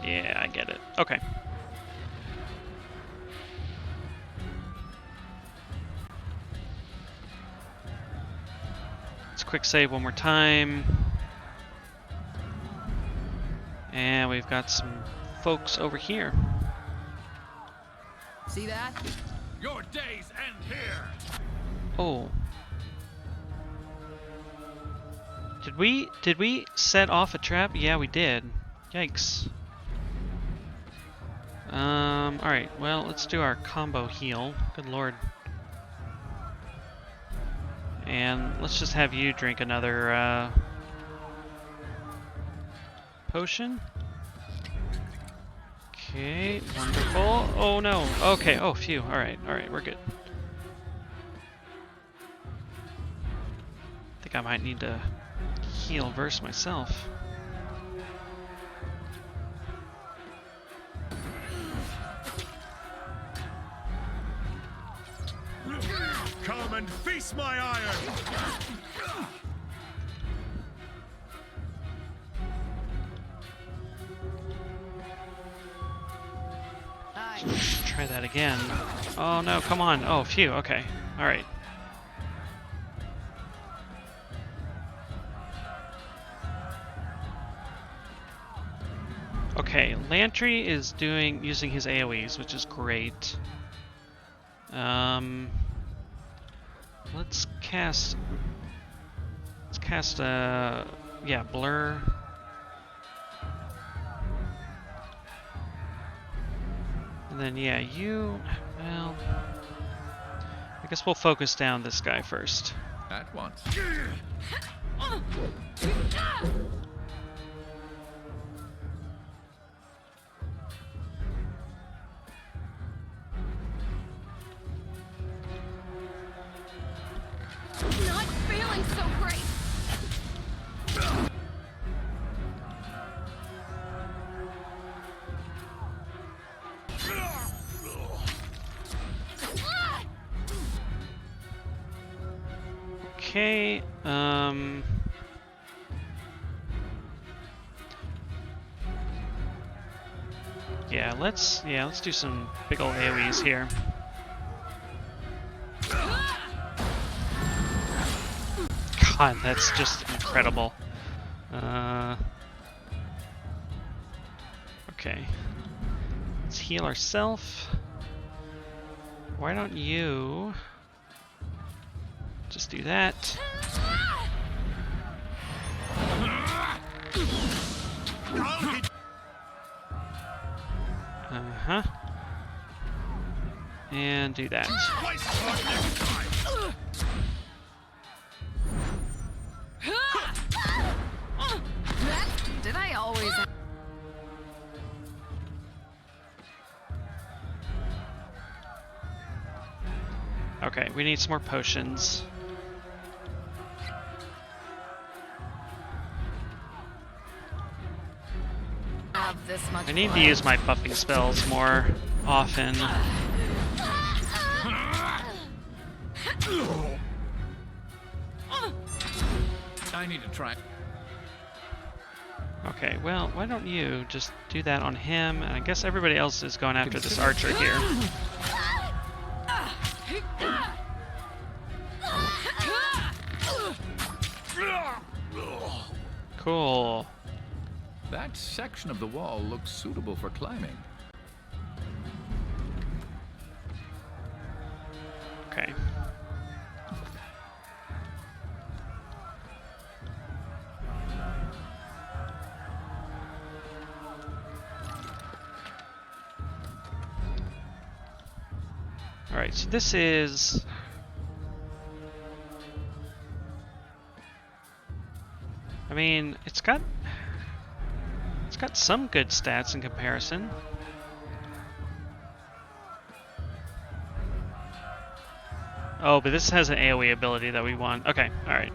Yeah, I get it. Okay. Let's quick save one more time. And we've got some folks over here. See that? Your days end here! Oh. Did we set off a trap? Yeah, we did. Yikes. Alright, well, let's do our combo heal. Good lord. And let's just have you drink another, potion. Okay, wonderful. Oh no. Okay, oh phew. Alright, we're good. I think I might need to heal verse myself. Come and face my iron! Try that again. Oh no, come on. Oh, phew, okay. Alright. Okay, Lantry is using his AoEs, which is great. Let's cast yeah, Blur. And then yeah, well, I guess we'll focus down this guy first. At once. Not feeling so great. Okay, yeah, let's do some big ol' AoEs here. God, that's just incredible. Okay. Let's heal ourselves. Why don't you just do that? Uh-huh. And do that. Did I always... Okay, we need some more potions. have this much I need to blood? use my buffing spells more often. I need to try. Okay, well, why don't you just do that on him? And I guess everybody else is going after this archer here. Cool. That section of the wall looks suitable for climbing. Okay. Alright, so this is... I mean, it's got some good stats in comparison. Oh, but this has an AoE ability that we want. Okay, alright.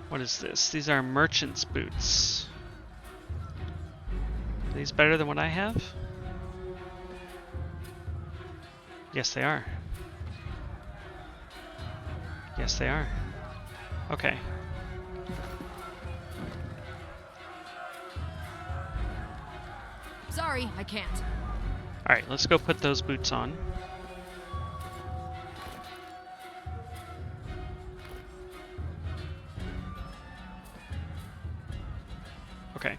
What is this? These are merchant's boots. Are these better than what I have? Yes, they are. Yes, they are. Okay. Sorry, I can't. Alright, let's go put those boots on. Okay.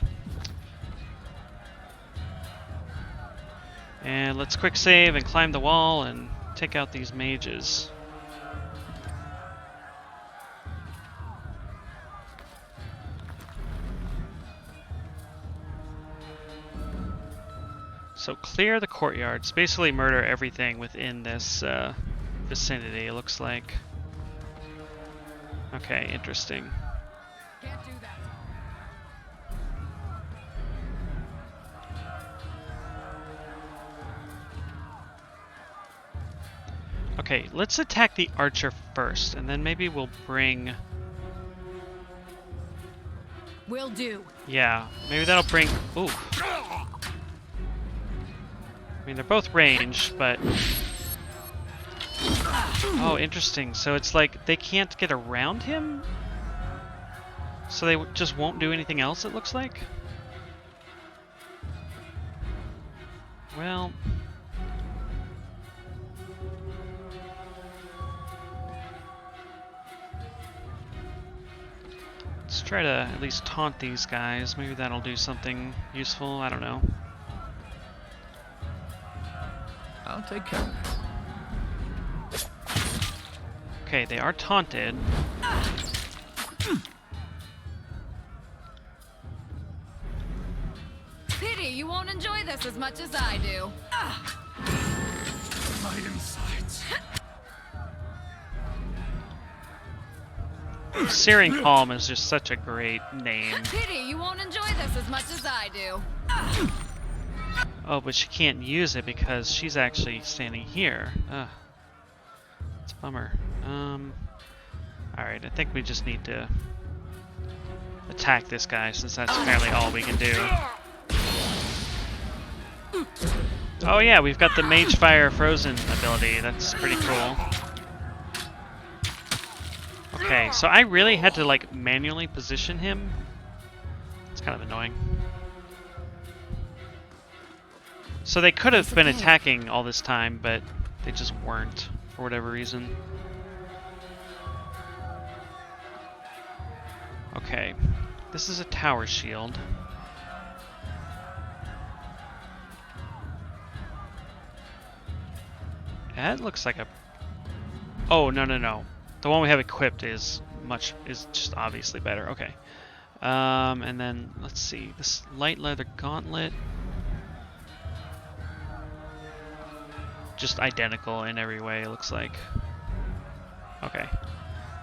And let's quick save and climb the wall and take out these mages. So clear the courtyards. Basically murder everything within this vicinity, it looks like. Okay, interesting. Can't do that. Okay, let's attack the archer first, and then maybe we'll bring... Will do. Yeah, maybe that'll bring... Ooh. I mean, they're both ranged, but... Oh, interesting. So it's like they can't get around him? So they just won't do anything else, it looks like? Well... Let's try to at least taunt these guys. Maybe that'll do something useful. I don't know. I'll take care of that. Okay, they are taunted. Pity you won't enjoy this as much as I do. My insides. Searing Calm is just such a great name. Pity you won't enjoy this as much as I do. Oh, but she can't use it because she's actually standing here. Ugh. It's a bummer. Alright, I think we just need to attack this guy since that's apparently all we can do. Oh yeah, we've got the Mage Fire Frozen ability. That's pretty cool. Okay, so I really had to like manually position him. It's kind of annoying. So they could have been attacking all this time, but they just weren't for whatever reason. Okay, this is a tower shield. That looks like a... Oh, no, no, no. The one we have equipped is just obviously better. Okay. And then, let's see, this light leather gauntlet. Just identical in every way, it looks like. Okay.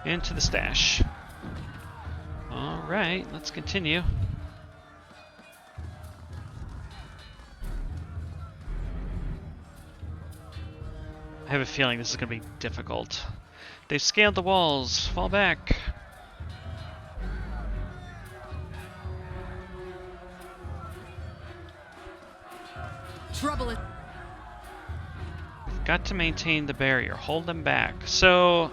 Into the stash. Alright, let's continue. I have a feeling this is going to be difficult. They've scaled the walls. Fall back. Trouble is... We've got to maintain the barrier. Hold them back. So,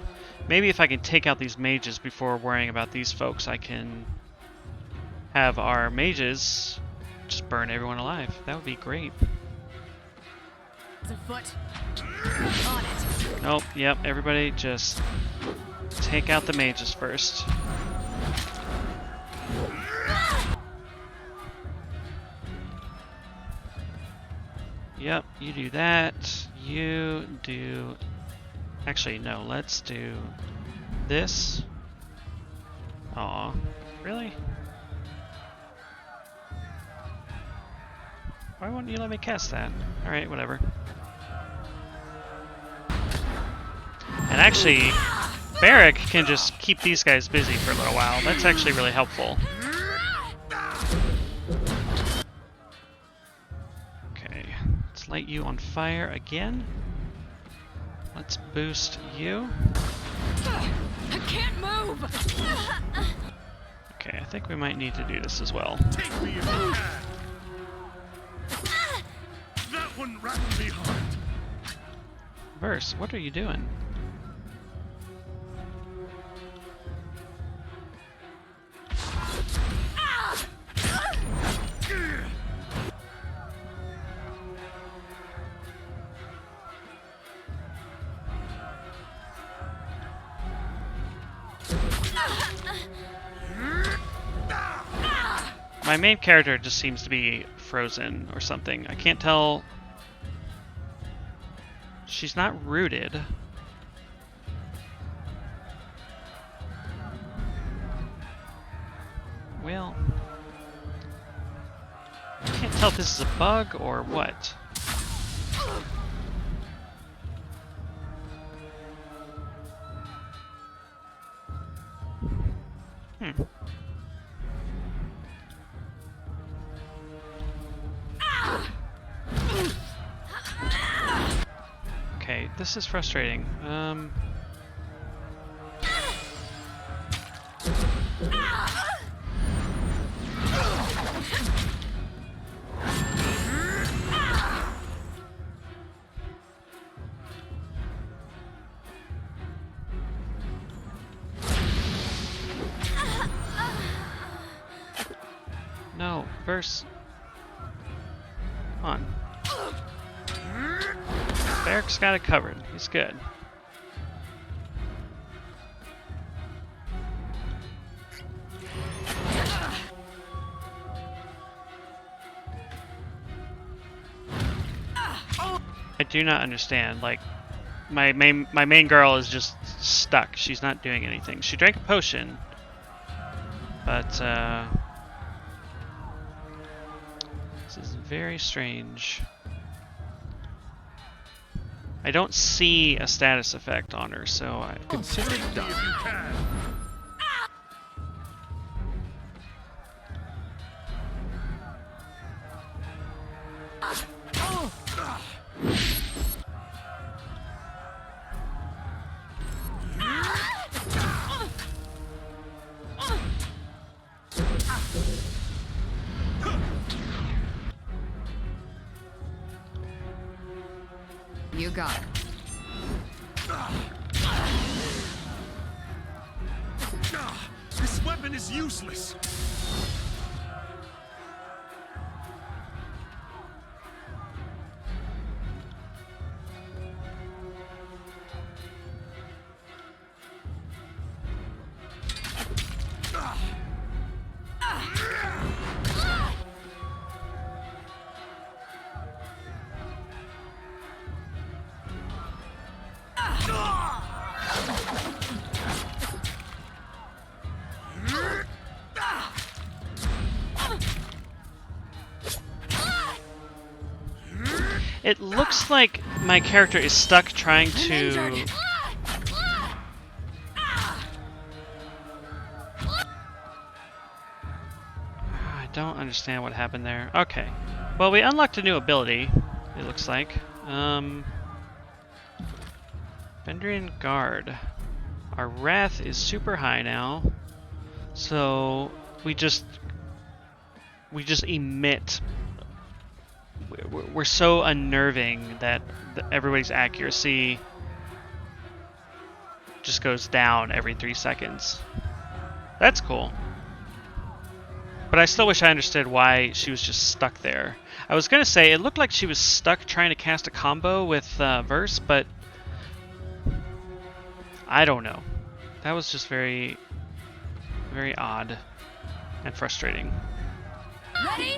maybe if I can take out these mages before worrying about these folks, I can have our mages just burn everyone alive. That would be great. A foot. On it. Nope, yep, everybody just take out the mages first. Yep, you do that. You do... Actually, no, let's do this. Aw, really? Why wouldn't you let me cast that? Alright, whatever. And actually, Barrack can just keep these guys busy for a little while. That's actually really helpful. Okay, let's light you on fire again. Let's boost you. I can't move. Okay, I think we might need to do this as well. Take me if you can. That one rattled me hard. Verse, what are you doing? My main character just seems to be frozen or something. I can't tell. She's not rooted. Well, I can't tell if this is a bug or what. Okay, this is frustrating. No, verse. On. Barrack's got it covered. He's good. I do not understand. Like, my main girl is just stuck. She's not doing anything. She drank a potion, but this is very strange. I don't see a status effect on her, so I Consider it done. If you can. You got it. This weapon is useless. It looks like my character is stuck trying to... I don't understand what happened there. Okay. Well, we unlocked a new ability, it looks like. Vendrian Guard. Our wrath is super high now. So we just emit. We're so unnerving that everybody's accuracy just goes down every 3 seconds. That's cool. But I still wish I understood why she was just stuck there. I was gonna say it looked like she was stuck trying to cast a combo with Verse, but I don't know. That was just very, very odd and frustrating. Ready?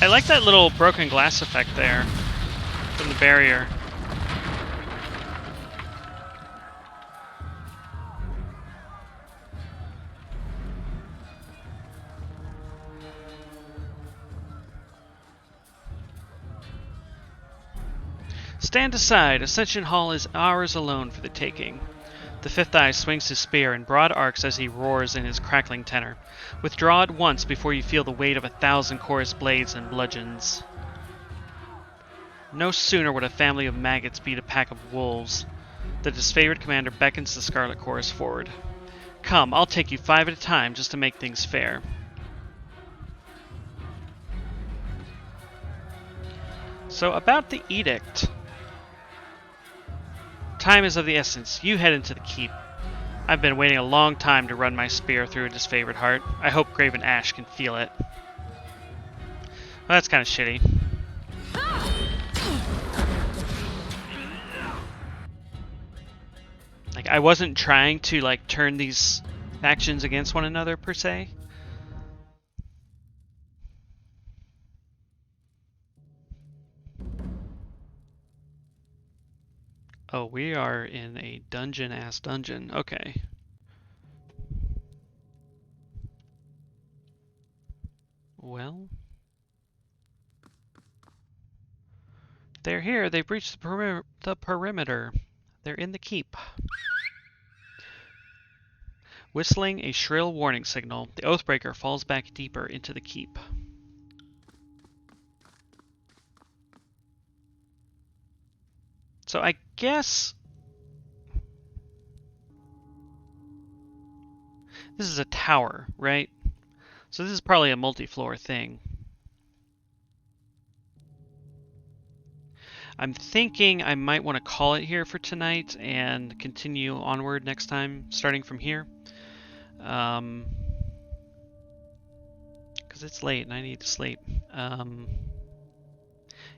I like that little broken glass effect there from the barrier. Stand aside. Ascension Hall is ours alone for the taking. The Fifth Eye swings his spear in broad arcs as he roars in his crackling tenor. Withdraw at once before you feel the weight of 1,000 chorus blades and bludgeons. No sooner would a family of maggots beat a pack of wolves. The disfavored commander beckons the Scarlet Chorus forward. Come, I'll take you 5 at a time just to make things fair. So about the edict. Time is of the essence. You head into the keep. I've been waiting a long time to run my spear through a disfavored heart. I hope Graven Ash can feel it. Well, that's kind of shitty. Like, I wasn't trying to, like, turn these factions against one another, per se. Oh, we are in a dungeon-ass dungeon. Okay. Well. They're here. They've breached the perimeter. They're in the keep. Whistling a shrill warning signal, the Oathbreaker falls back deeper into the keep. So I guess this is a tower, right? So this is probably a multi-floor thing. I'm thinking I might want to call it here for tonight and continue onward next time, starting from here. Because it's late and I need to sleep.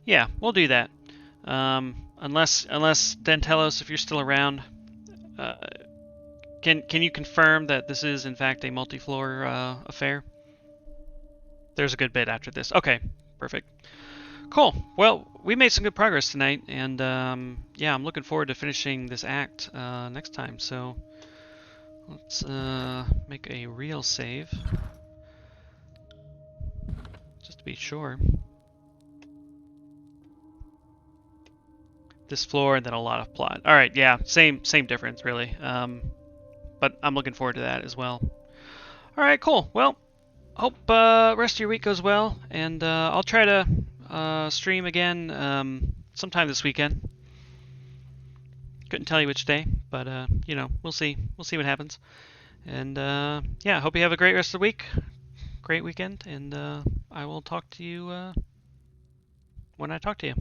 Yeah, we'll do that. Unless Dentelos, if you're still around, can you confirm that this is in fact a multi-floor affair? There's a good bit after this. Okay, perfect. Cool. Well, we made some good progress tonight, and yeah, I'm looking forward to finishing this act next time. So let's make a real save, just to be sure. This floor and then a lot of plot. All right, yeah, same difference really. But I'm looking forward to that as well. All right, cool. Well, hope rest of your week goes well, and I'll try to stream again sometime this weekend. Couldn't tell you which day, but you know, we'll see. We'll see what happens. And yeah, hope you have a great rest of the week, great weekend, and I will talk to you when I talk to you.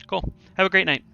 Cool. Have a great night.